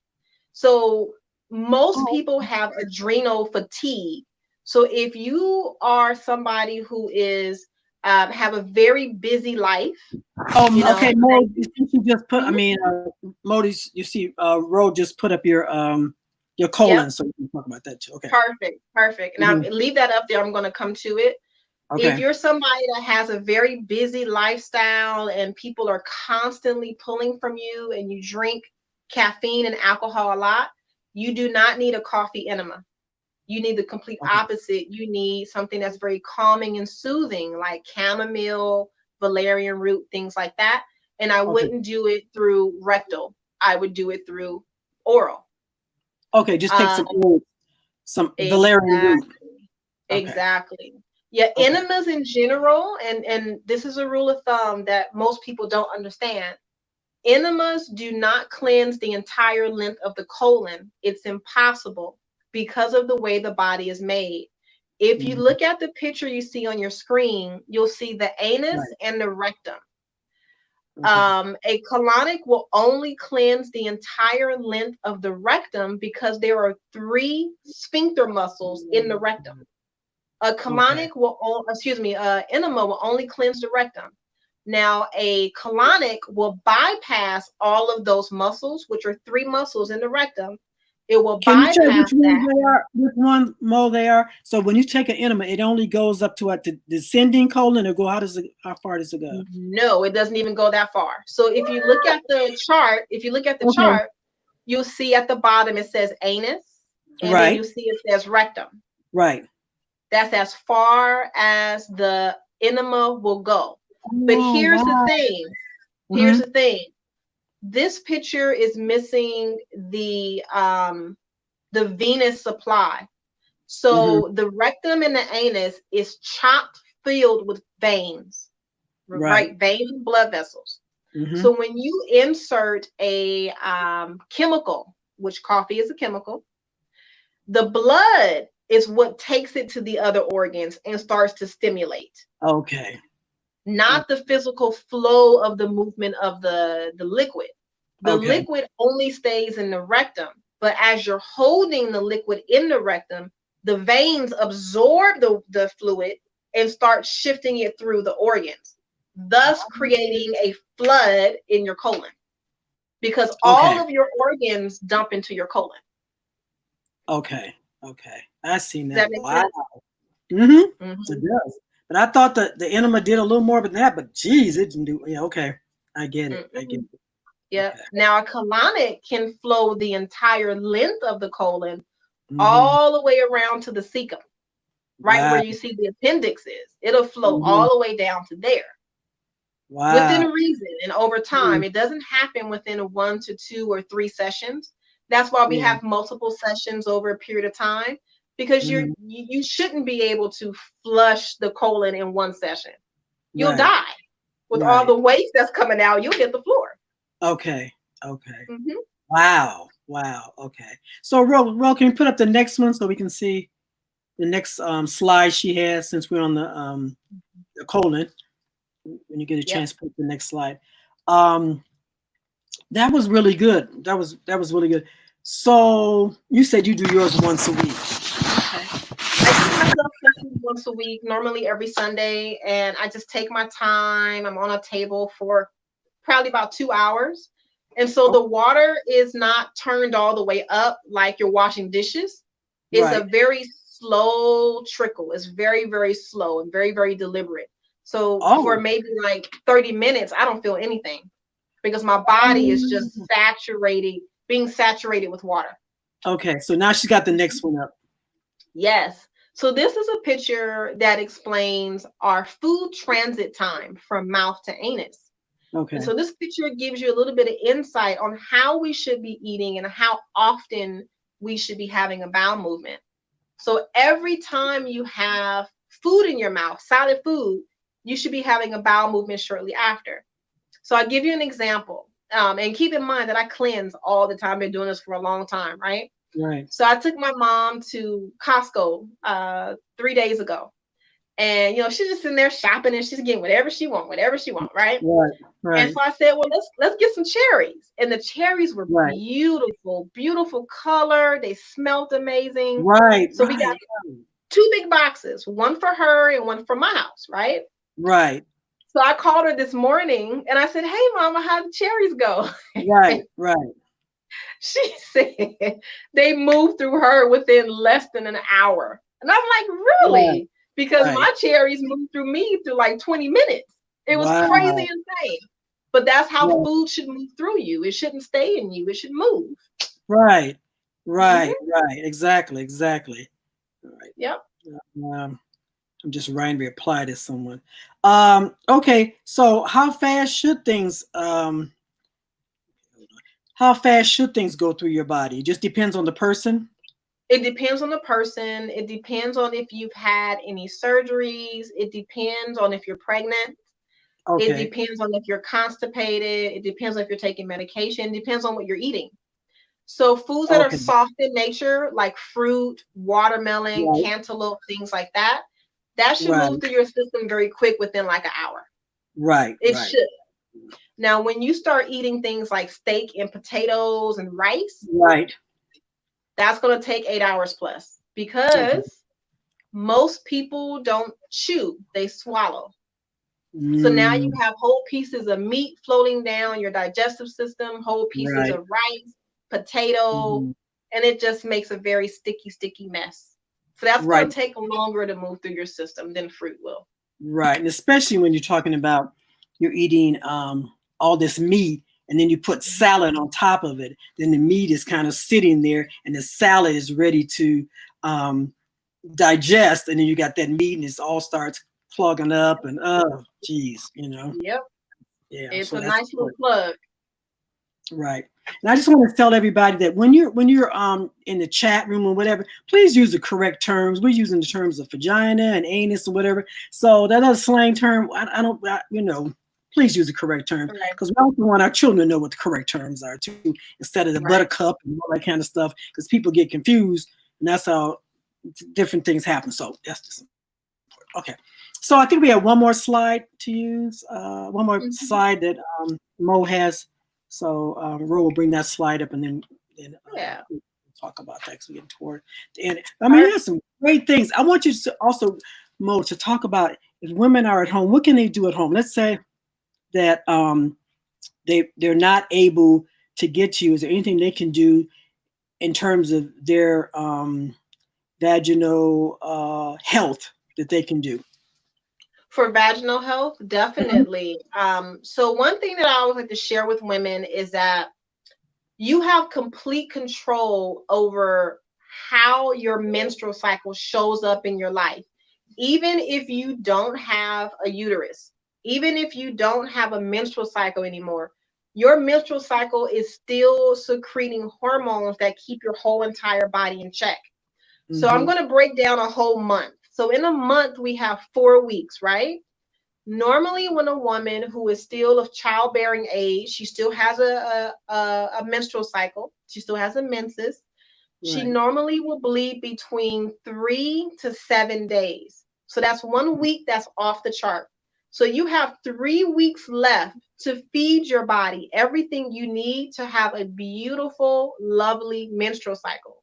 So most Oh, people have adrenal fatigue. So if you are somebody who is have a very busy life, you okay, know, Mo. like, You just put. I mhm, mean, Modi. You see, Ro just put up your yep, colon, so we can talk about that too. Okay. perfect, perfect. Now Mhm. leave that up there. I'm going to come to it. If Okay. you're somebody that has a very busy lifestyle and people are constantly pulling from you and you drink caffeine and alcohol a lot, you do not need a coffee enema. You need the complete Okay. opposite. You need something that's very calming and soothing, like chamomile, valerian root, things like that. And I Okay. wouldn't do it through rectal. I would do it through oral. Okay. Just take Um, some valerian root. exactly. Okay. Exactly. Yeah, Okay. enemas in general, and this is a rule of thumb that most people don't understand. Enemas do not cleanse the entire length of the colon. It's impossible because of the way the body is made. If you Mhm. look at the picture you see on your screen, you'll see the anus Right. and the rectum. Okay. A colonic will only cleanse the entire length of the rectum because there are three sphincter muscles in the rectum. A Okay. colonic will, enema will only cleanse the rectum. Now, a colonic will bypass all of those muscles, which are three muscles in the rectum. It will Can you tell bypass which ones that. they are? Which one more they are? So when you take an enema, it only goes up to what the descending colon, or go? How far does it go? No, it doesn't even go that far. So if you look at the chart, Okay. you'll see at the bottom it says anus, and then Right. you see it says rectum. Right. That's as far as the enema will go. But Oh here's the wow. thing. Here's Hmm. the thing. This picture is missing the venous supply. Hmm. So the rectum and the anus is chopped filled with veins, Right. right? Veins and blood vessels. Hmm. So when you insert a chemical, which coffee is a chemical, the blood is what takes it to the other organs and starts to stimulate, Okay. not the physical flow of the movement of the liquid. The Okay. liquid only stays in the rectum, but as you're holding the liquid in the rectum, the veins absorb the fluid and start shifting it through the organs, thus creating a flood in your colon because all Okay. of your organs dump into your colon. Okay. Okay. I see Does that now. make Wow. sense? Hmm. It Mhm. does. But I thought the enema did a little more than that. But geez, it didn't do. Yeah. Okay. I get it. I get Mm-mm. it. Yep. Okay. Now a colonic can flow the entire length of the colon Hmm. all the way around to the cecum, right where Wow. you see the appendix is. It'll flow Hmm. all the way down to there Wow. within reason and over Mm. time. It doesn't happen within a 1 to 2 or 3 sessions. That's why we Yeah. have multiple sessions over a period of time because Mhm. you shouldn't be able to flush the colon in one session. You'll Right. die with all Right. the waste that's coming out. You'll hit the floor. Okay. Okay. Hmm. Wow. Wow. Okay. So, Ro, can you put up the next one so we can see the next slide she has since we're on the colon? When you get a Yep. chance, put the next slide. Um, that was really good. That was really good. So you said you do yours once a week. Okay. I give myself sessions once a week, normally every Sunday, and I just take my time. I'm on a table for probably about 2 hours. And so Oh, the water is not turned all the way up like you're washing dishes. It's a right. very slow trickle. It's very, very slow and very, very deliberate. So for Oh. maybe like 30 minutes, I don't feel anything because my body is just saturated, being saturated with water. Okay. So now she's got the next one up. Yes. So this is a picture that explains our food transit time from mouth to anus. And Okay. so this picture gives you a little bit of insight on how we should be eating and how often we should be having a bowel movement. So every time you have food in your mouth, solid food, you should be having a bowel movement shortly after. So I'll give you an example. And keep in mind that I cleanse all the time. I've been doing this for a long time, right? Right. So I took my mom to Costco 3 days ago. And she's just in there shopping and she's getting whatever she want, right? Right. And Right. so I said, well, let's get some cherries. And the cherries were Right. beautiful, beautiful color. They smelled amazing. Right. So we got Right. two big boxes, one for her and one for my house, right? Right. So I called her this morning and I said, hey, mama, how'd the cherries go? Right. Right. She said they moved through her within less than an hour. And I'm like, Right. really? Because Right. my cherries moved through me through like 20 minutes. It was crazy Wow. insane. But that's how Right. food should move through you. It shouldn't stay in you. It should move. Right. Right. Hmm. Right. Exactly. Exactly. All right. Yep. Um, I'm just writing to reply to someone. Okay. So how fast should things go through your body? It just depends on the person. It depends on the person. It depends on if you've had any surgeries. It depends on if you're pregnant. It Okay. depends on if you're constipated. It depends on if you're taking medication. It depends on what you're eating. So foods that are Okay. soft in nature, like fruit, watermelon, Right. cantaloupe, things like that, that should Right. move through your system very quick within like an hour. Right. It Right. should. Now, when you start eating things like steak and potatoes and rice, Right. that's going to take 8 hours plus Okay. because most people don't chew, they swallow. So now you Mm, have whole pieces of meat floating down your digestive system, whole pieces right. of rice, potato, Mhm. and it just makes a very sticky, sticky mess. So that's going Right. to take longer to move through your system than fruit will. Right. And especially when you're talking about you're eating all this meat and then you put salad on top of it, then the meat is kind of sitting there and the salad is ready to um, digest, and then you got that meat and it all starts clogging up and oh geez. Yep, Yeah, it's so a that's nice little plug. right. And I just want to tell everybody that when you're in the chat room or whatever, please use the correct terms. We're using the terms of vagina and anus or whatever. So that other slang term, I don't, please use the correct terms Right, because we also want our children to know what the correct terms are too, instead of the right. buttercup and all that kind of stuff, because people get confused and that's how different things happen. So that's just okay. So I think we have one more slide to use, one more Hmm. slide that Mo has. So Ro will bring that slide up, and then Yeah. we'll talk about that because we're getting toward the end. I mean, Our, there's some great things. I want you to also, Mo, to talk about if women are at home, what can they do at home? Let's say that they're not able to get to you. Is there anything they can do in terms of their vaginal health that they can do? for vaginal health, Mhm. definitely. So one thing that I always like to share with women is that you have complete control over how your menstrual cycle shows up in your life. Even if you don't have a uterus, even if you don't have a menstrual cycle anymore, your menstrual cycle is still secreting hormones that keep your whole entire body in check. So I'm Mm-hmm. going to break down a whole month. So in a month, we have 4 weeks, right? Normally, when a woman who is still of childbearing age, she still has a menstrual cycle, she still has a menses, she Right. normally will bleed between 3 to 7 days. So that's 1 week that's off the chart. So you have 3 weeks left to feed your body everything you need to have a beautiful, lovely menstrual cycle.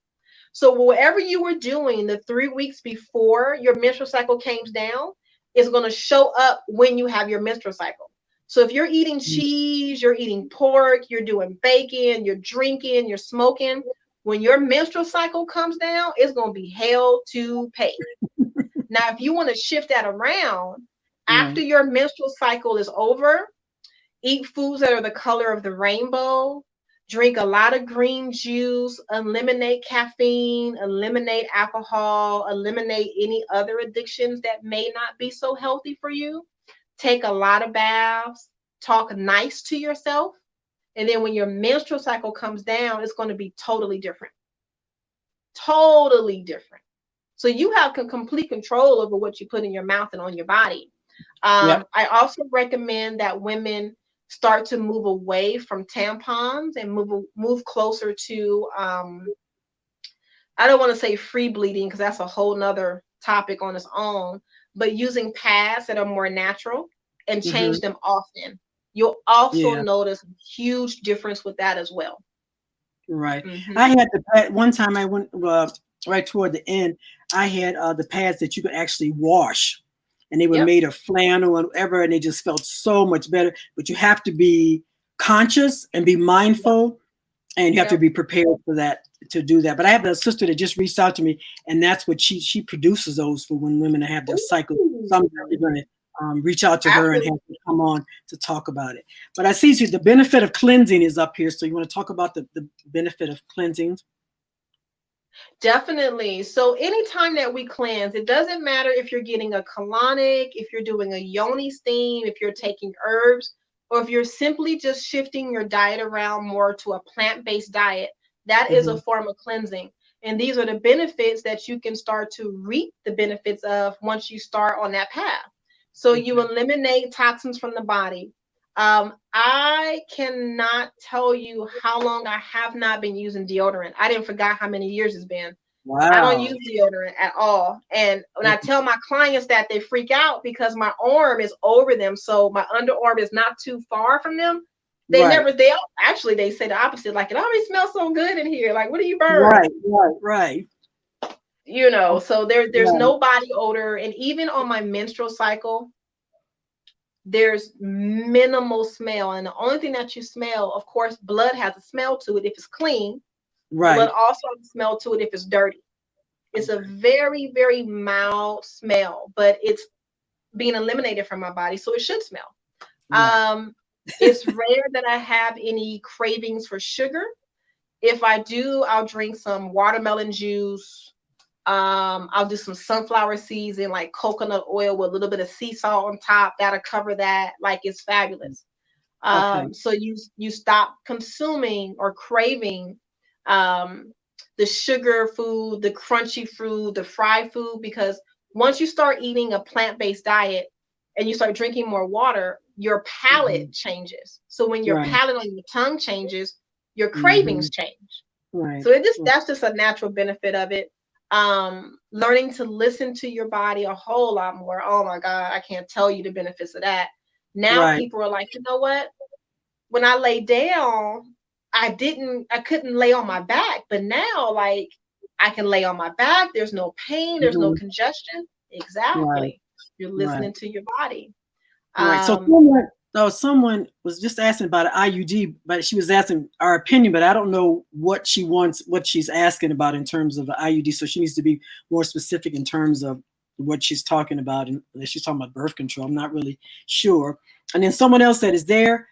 So whatever you were doing the 3 weeks before your menstrual cycle came down is going to show up when you have your menstrual cycle. So if you're eating cheese, you're eating pork, you're doing bacon, you're drinking, you're smoking, when your menstrual cycle comes down, it's going to be hell to pay. Now, if you want to shift that around, after Right. your menstrual cycle is over, eat foods that are the color of the rainbow, drink a lot of green juice, eliminate caffeine, eliminate alcohol, eliminate any other addictions that may not be so healthy for you. Take a lot of baths, talk nice to yourself. And then when your menstrual cycle comes down, it's going to be totally different. Totally different. So you have complete control over what you put in your mouth and on your body. Yep. I also recommend that women start to move away from tampons and move closer to I don't want to say free bleeding because that's a whole nother topic on its own, but using pads that are more natural and change Mm-hmm. them often. You'll also Yeah. notice a huge difference with that as well. Right. I Hmm. had the pad one time I went right toward the end. I had the pads that you could actually wash, and they were Yep. made of flannel and whatever, and they just felt so much better. But you have to be conscious and be Yep. mindful, and you have to Yep. be prepared for that to do that. But I have a sister that just reached out to me, and that's what she produces those for when women have their cycle. So I'm Ooh, really going to reach out to her and have absolutely. her come on to talk about it. But I see the benefit of cleansing is up here. So you want to talk about the benefit of cleansing? Definitely. So anytime that we cleanse, it doesn't matter if you're getting a colonic, if you're doing a yoni steam, if you're taking herbs, or if you're simply just shifting your diet around more to a plant-based diet, that is a Hmm. form of cleansing. And these are the benefits that you can start to reap the benefits of once you start on that path. So you Okay. eliminate toxins from the body. I cannot tell you how long I have not been using deodorant. I didn't forget how many years it's been. I don't use Wow. deodorant at all. And when I Okay. tell my clients that, they freak out because my arm is over them. So my underarm is not too far from them. Right. Actually, they say the opposite. Like, it always smells so good in here. Like, what do you burn? Right. Right. Right. So there's Right. no body odor. And even on my menstrual cycle, there's minimal smell. And the only thing that you smell, of course, blood has a smell to it if it's clean. Blood Right. also has a smell to it if it's dirty. It's a Okay. very, very mild smell, but it's being eliminated from my body, so it should smell. Right. Um, it's rare that I have any cravings for sugar. If I do, I'll drink some watermelon juice. I'll do some sunflower seeds and like coconut oil with a little bit of sea salt on top. That'll cover that. Like, it's fabulous. Okay. So you stop consuming or craving um, the sugar food, the crunchy food, the fried food, because once you start eating a plant-based diet and you start drinking more water, your Hmm. palate changes. So when your Right. palate on your tongue changes, your Hmm. cravings change. Right. So that's just a natural benefit of it. Learning to listen to your body a whole lot more. Oh my God, I can't tell you the benefits of that. Now Right. people are like, you know what? When I lay down, I couldn't lay on my back, but now like I can lay on my back. There's no pain, there's no Hmm. congestion. Right. Exactly. You're Right. listening to your body. Right. So Um, someone was just asking about an IUD, but she was asking our opinion, but I don't know what she wants, what she's asking about in terms of the IUD. So she needs to be more specific in terms of what she's talking about. And she's talking about birth control. I'm not really sure. And then someone else that is there,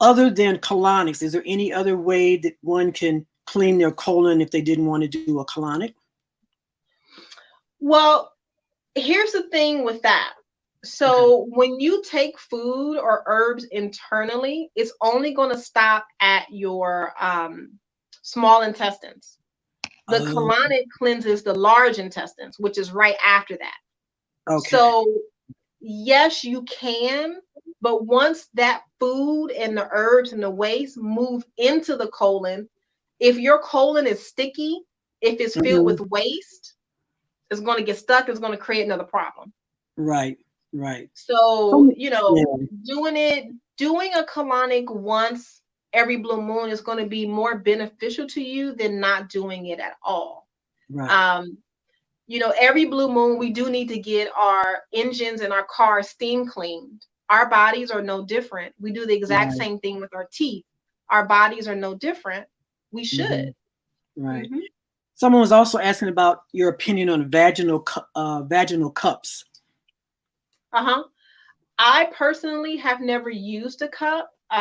other than colonics, is there any other way that one can clean their colon if they didn't want to do a colonic? well, here's the thing with that. Okay. So when you take food or herbs internally, it's only going to stop at your small intestines. The Oh, colonic cleanses the large intestines, which is right after that. okay. So, yes, you can, but once that food and the herbs and the waste move into the colon, if your colon is sticky, if it's filled Hmm. with waste, it's going to get stuck. It's going to create another problem. Right, right. So, So, yeah, doing a colonic once every blue moon is going to be more beneficial to you than not doing it at all. right. Um, every blue moon, we do need to get our engines and our cars steam cleaned. Our bodies are no different. We do the exact Right. same thing with our teeth. Our bodies are no different. We Hmm. should. Right. Hmm. Someone was also asking about your opinion on vaginal cups. Uh-huh. I personally have never used a cup. Yeah,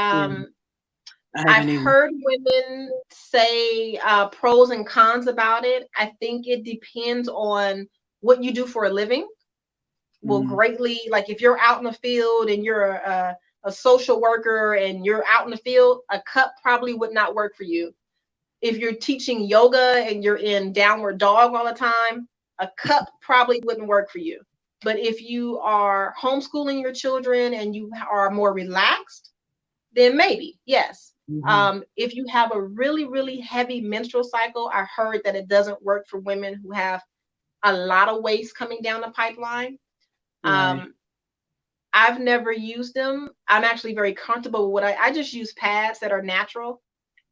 I I've haven't even. heard women say pros and cons about it. I think it depends on what you do for a living. Will Mm, greatly, like if you're out in the field and you're a social worker and you're out in the field, a cup probably would not work for you. If you're teaching yoga and you're in downward dog all the time, a cup probably wouldn't work for you. But if you are homeschooling your children and you are more relaxed, then maybe, yes. hmm. If you have a really, really heavy menstrual cycle, I heard that it doesn't work for women who have a lot of waste coming down the pipeline. Right. Um, I've never used them. I'm actually very comfortable with what I just use pads that are natural,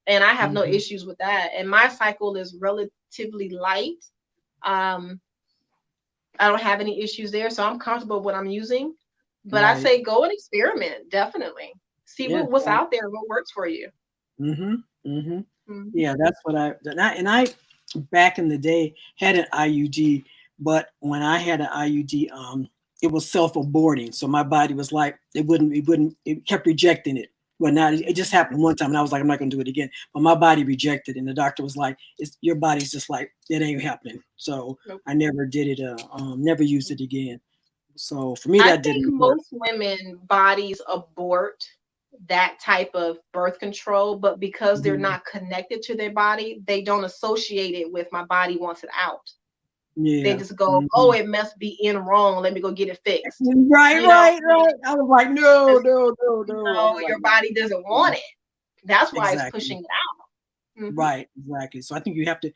and I have no Hmm. issues with that. And my cycle is relatively light. Um, I don't have any issues there, so I'm comfortable with what I'm using. But I Right. say go and experiment, definitely. See Yeah. what's out there, what works for you. Hmm. Hmm. Mhm. Yeah, that's what I back in the day had an IUD, but when I had an IUD, it was self-aborting. So my body was like, it kept rejecting it. Well, now it just happened one time, and I was like, I'm not gonna do it again. But my body rejected, and the doctor was like, "It's your body's just like it ain't happening." So Nope. I never did it. Never used it again. So for me, I that think didn't work. most women bodies abort that type of birth control, but because they're Mhm. not connected to their body, they don't associate it with my body wants it out. They Yeah. just go, oh, Mhm. it must be in wrong. Let me go get it fixed. Right, You know, right, right. I was like, no, because no, no, no. I was like, your body doesn't want it. That's why it's exactly. pushing it out. Hmm. Right, exactly. So I think you have to,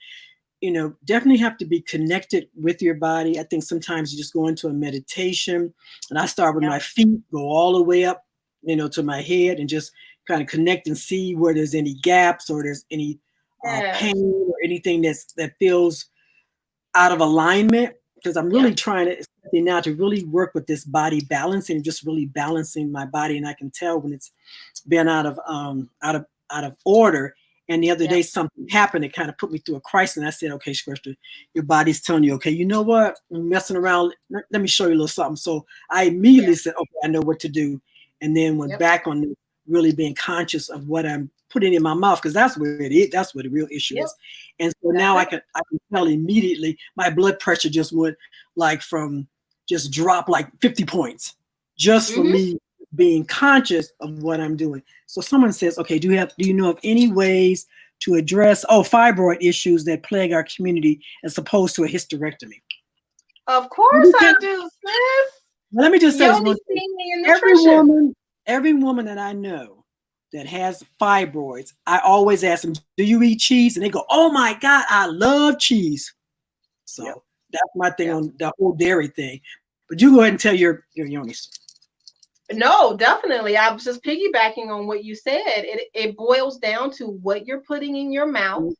definitely have to be connected with your body. I think sometimes you just go into a meditation, and I start with Yeah. my feet, go all the way up, to my head, and just kind of connect and see where there's any gaps or there's any Yes. pain or anything that feels out of alignment. Because I'm Yeah. really trying to especially now to really work with this body balancing, just really balancing my body, and I can tell when it's been out of order. And the other Yeah. day something happened that kind of put me through a crisis. And I said, okay, Shquestra, your body's telling you, okay, you know what? I'm messing around. Let me show you a little something. So I Yeah. immediately said, okay, I know what to do. And then went Yep. back on really being conscious of what I'm putting in my mouth, because that's where it is. That's where the real issue Yep. is. And so That's now I it. can I can tell immediately my blood pressure just went like from just dropped like 50 points just for Hmm. me being conscious of what I'm doing. So someone says, okay, do you know of any ways to address fibroid issues that plague our community as opposed to a hysterectomy? Of course I do, sis. Let me just say this Yoni one thing. steaming and Every nutrition. woman, every woman that I know that has fibroids, I always ask them, do you eat cheese? And they go, oh my God, I love cheese. Yep. So that's my thing Yep. on the whole dairy thing. But you go ahead and tell your Yonis. No, definitely. I was just piggybacking on what you said. It boils down to what you're putting in your mouth,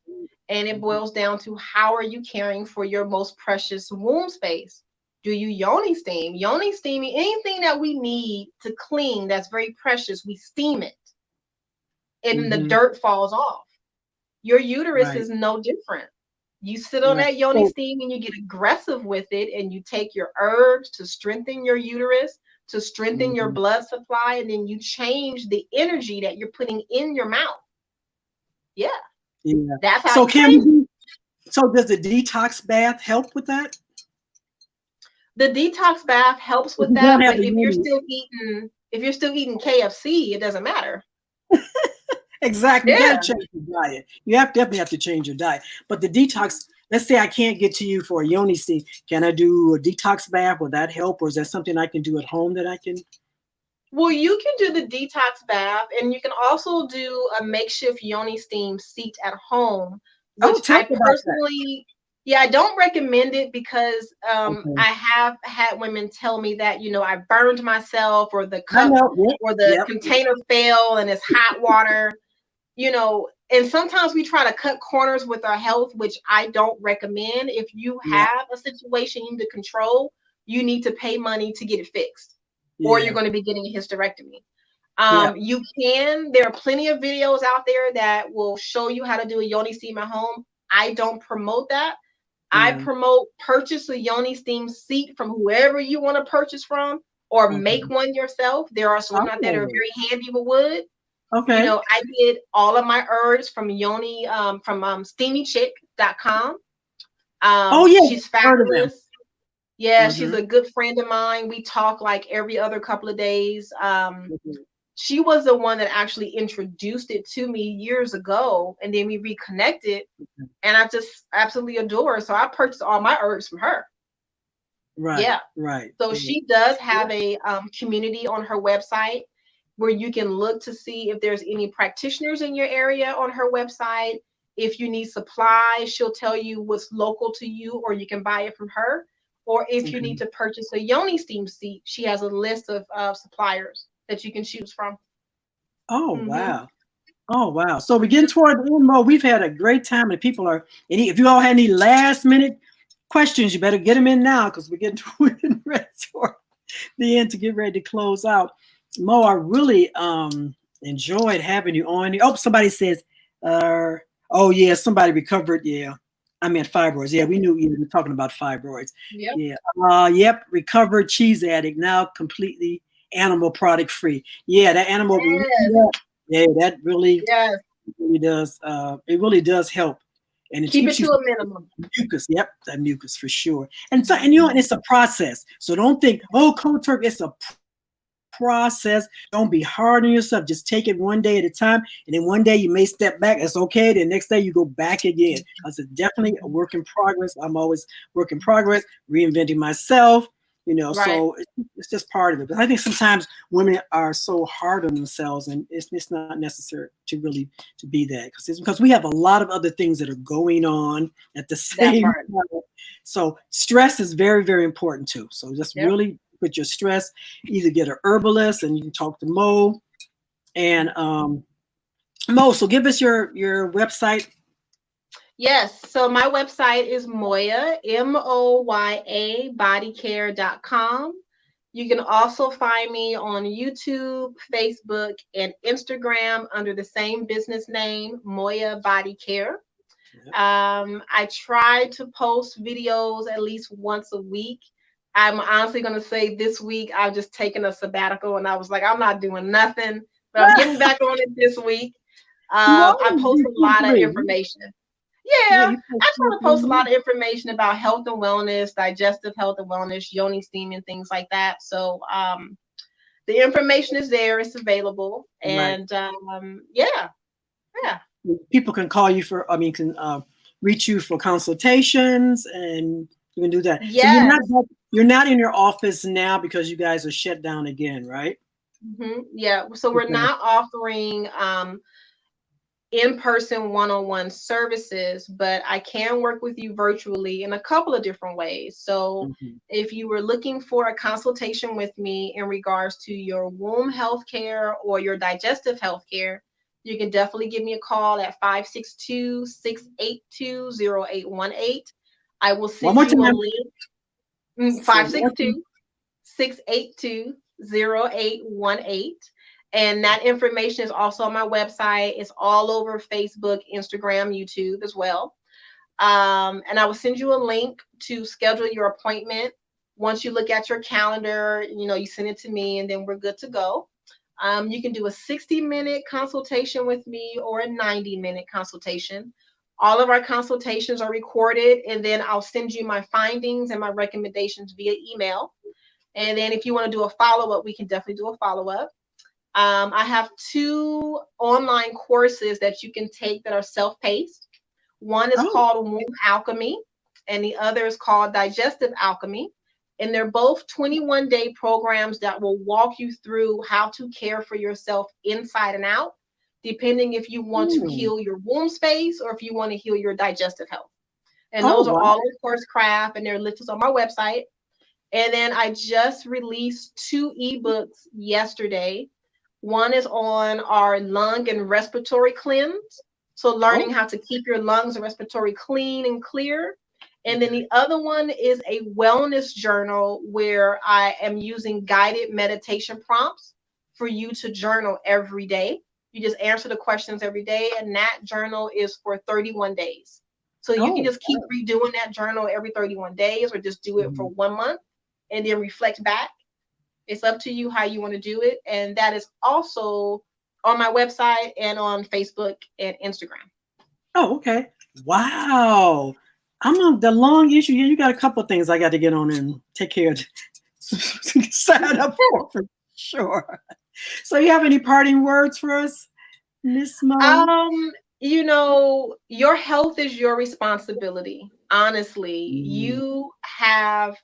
and it Mhm. boils down to how are you caring for your most precious womb space. Do you yoni steam? Yoni steaming, anything that we need to clean that's very precious, we steam it, and the Mhm. dirt falls off. Your uterus Right. is no different. You sit on Right. that yoni So steam and you get aggressive with it, and you take your herbs to strengthen your uterus, to strengthen your mhm. blood supply, and then you change the energy that you're putting in your mouth. Yeah, Yeah. that's how So you can change it. we so does the detox bath help with that? The detox bath helps If with you don't that, have but the yoni. if you're still eating KFC, it doesn't matter. Exactly. You got Yeah. to change your diet. You definitely have to change your diet. But the detox, let's say I can't get to you for a yoni steam. Can I do a detox bath? Will that help? Or is that something I can do at home that I can? Well, you can do the detox bath, and you can also do a makeshift yoni steam seat at home, Oh, which tell I me about that. personally, yeah, I don't recommend it because Okay. I have had women tell me that, I burned myself, or the I cup know. Yep. or the Yep. container fell and it's hot water, and sometimes we try to cut corners with our health, which I don't recommend. If you Yep. have a situation you need to control, you need to pay money to get it fixed, or you're Yeah. going to be getting a hysterectomy. Yep. There are plenty of videos out there that will show you how to do a yoni steam at home. I don't promote that. I Yeah. promote purchase a yoni steam seat from whoever you want to purchase from, or make Okay. one yourself. There are some out there that are Oh. very handy with wood. Okay. I did all of my herbs from Yoni, from steamychick.com. Oh yeah. She's Heard of them. fabulous. Yeah, she's Mm-hmm. a good friend of mine. We talk like every other couple of days. Mm-hmm. She was the one that actually introduced it to me years ago, and then we reconnected, and I just absolutely adore her. So I purchased all my herbs from her. Right. Yeah. Right. So Yeah. she does have a community on her website where you can look to see if there's any practitioners in your area on her website. If you need supplies, she'll tell you what's local to you, or you can buy it from her. Or if you Okay. need to purchase a yoni steam seat, she has a list of suppliers that you can choose from. Oh Hmm. wow. Oh wow! So we're getting toward the end, Mo. We've had a great time, and people are. If you all had any last minute questions, you better get them in now because we're getting ready toward the end to get ready to close out. Mo, I really enjoyed having you on. Oh, somebody says, uh, "Oh yeah, somebody recovered." Yeah, I meant fibroids. Yeah, we knew you were talking about fibroids. Yep. Yeah. Yep. Recovered cheese addict now completely animal product free. Yeah, that animal. Yes. Yeah, that Yes. really does. It really does help, and it Keep keeps it you to a minimum. mucus. Yep, that mucus for sure. And so, and Mhm. it's a process. So don't think, oh, cold turkey. It's a process. Don't be hard on yourself. Just take it one day at a time, and then one day you may step back. It's okay. The next day you go back again. Because it's definitely a work in progress. I'm always work in progress, reinventing myself. Right. So it's just part of it. But I think sometimes women are so hard on themselves, and it's not necessary to really to be that because we have a lot of other things that are going on at the That same part. time. So stress is very, very important too. So just Yep. really put your stress, either get a herbalist and you can talk to Mo. And Mo, so give us your website. Yes. So my website is Moya, Moya, bodycare.com. You can also find me on YouTube, Facebook, and Instagram under the same business name, Moya Body Care. I try to post videos at least once a week. I'm honestly going to say this week I've just taken a sabbatical, and I was like, I'm not doing nothing, but I'm getting back on it this week. You I always post do a two or lot of three. information. Yeah, Yeah, you post I two or try to post a three. lot of information about health and wellness, digestive health and wellness, yoni steam, and things like that. So the information is there, it's available, Right. and yeah, yeah, People can call you for, I mean, can reach you for consultations, and you can do that. So yes. you're not in your office now because you guys are shut down again, right? Yeah. So we're Okay. not offering in-person one-on-one services, but I can work with you virtually in a couple of different ways. So Mhm. if you were looking for a consultation with me in regards to your womb health care or your digestive health care, you can definitely give me a call at 562-682-0818. I will One send more you a time. link. Say Five one six more time. two 682-0818. And that information is also on my website. It's all over Facebook, Instagram, YouTube as well. And I will send you a link to schedule your appointment. Once you look at your calendar, you send it to me, and then we're good to go. You can do a 60-minute consultation with me or a 90-minute consultation. All of our consultations are recorded, and then I'll send you my findings and my recommendations via email. And then if you want to do a follow up, we can definitely do a follow up. I have two online courses that you can take that are self-paced. One is Oh, called Womb Alchemy, and the other is called Digestive Alchemy. And they're both 21-day programs that will walk you through how to care for yourself inside and out, depending if you want to mm. heal your womb space or if you want to heal your digestive health. And Oh, those are wow. all in Course Craft, and they're listed on my website. And then I just released two ebooks yesterday. One is on our lung and respiratory cleanse. So, learning Oh, how to keep your lungs and respiratory clean and clear. And then the other one is a wellness journal where I am using guided meditation prompts for you to journal every day. You just answer the questions every day, and that journal is for 31 days. So you can oh, just keep redoing that journal every 31 days or just do it for mhm. 1 month and then reflect back. It's up to you how you want to do it. And that is also on my website and on Facebook and Instagram. Oh, okay. Wow. I'm on the long issue here. You got a couple of things I got to get on and take care of. Sign up for sure. So, you have any parting words for us, Miss Mo? Um, your health is your responsibility. Honestly, Mm, you have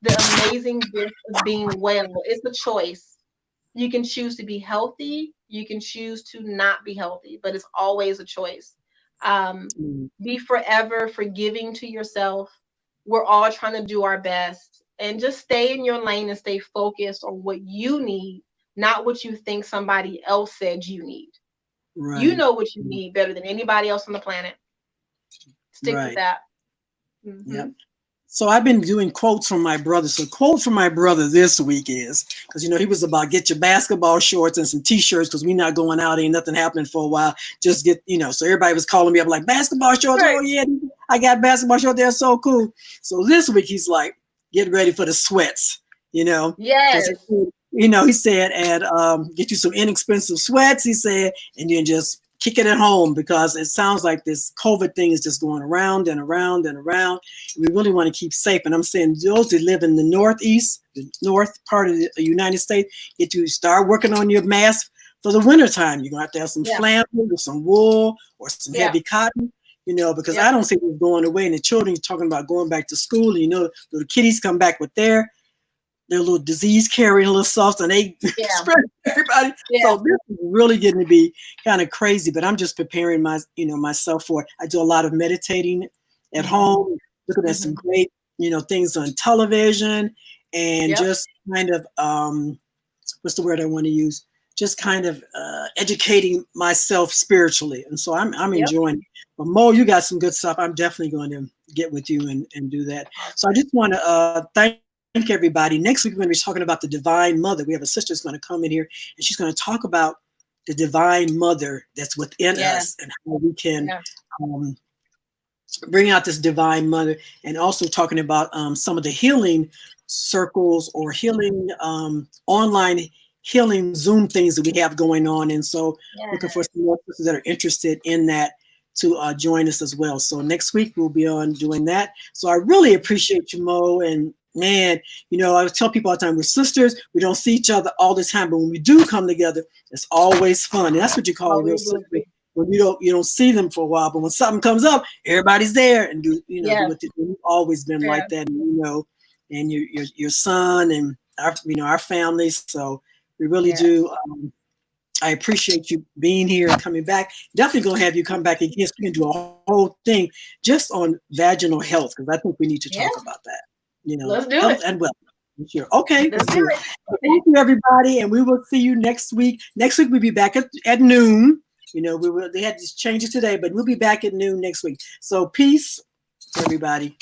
the amazing gift of being well. It's a choice. You can choose to be healthy, you can choose to not be healthy, but it's always a choice. Um, mm, be forever forgiving to yourself. We're all trying to do our best and just stay in your lane and stay focused on what you need, not what you think somebody else said you need. You right. know what you need better than anybody else on the planet. Stick with Right. that. Yep. Hmm. So I've been doing quotes from my brother. So quote from my brother this week is because he was about get your basketball shorts and some t-shirts because we're not going out, ain't nothing happening for a while. Just get so everybody was calling me up like basketball shorts. Right. Oh yeah, I got basketball shorts. They're so cool. So this week he's like, get ready for the sweats. Because Yes. he said, and get you some inexpensive sweats. He said, and then just kick it at home because it sounds like this COVID thing is just going around and around and around. We really want to keep safe. And I'm saying those that live in the Northeast, the north part of the United States, get to start working on your mask for the wintertime. You're going to have some Yeah. flannel or some wool or some Yeah. heavy cotton. Because I Yep. don't see this going away. And the children are talking about going back to school. And, the kiddies come back with their little disease carrying little stuff and they Yeah. spread everybody. Yeah. So this is really getting to be kind of crazy, but I'm just preparing myself for it. I do a lot of meditating at Hmm. home, looking at some Hmm. great, things on television and Yep. just kind of, what's the word I want to use? Just kind of educating myself spiritually. And so I'm Yep. enjoying it. But Mo, you got some good stuff. I'm definitely going to get with you and do that. So I Awesome. just want to thank everybody. Next week, we're going to be talking about the Divine Mother. We have a sister that's going to come in here and she's going to talk about the Divine Mother that's within Yeah. us and how we can Yeah. um, bring out this Divine Mother, and also talking about some of the healing circles or healing online healing Zoom things that we have going on. And so Yeah. looking for some more sisters that are interested in that to join us as well. So next week we'll be on doing that. So I really appreciate you, Mo. And man, I tell people all the time, we're sisters. We don't see each other all the time, but when we do come together, it's always fun. And that's what you call a real Always will sister. be. When you don't see them for a while, but when something comes up, everybody's there and do Yeah. what they do. We've always been Yeah. like that, and your son and our families. So we really do. Yes. I appreciate you being here and coming back. Definitely gonna have you come back again so we can do a whole thing just on vaginal health because I think we need to Yeah. talk about that. Let's do Health it. and wellness. Sure. Okay, Let's let's do do it. it. So thank you, everybody, and we will see you next week. Next week we'll be back at noon. They had these changes today, but we'll be back at noon next week. So peace, everybody.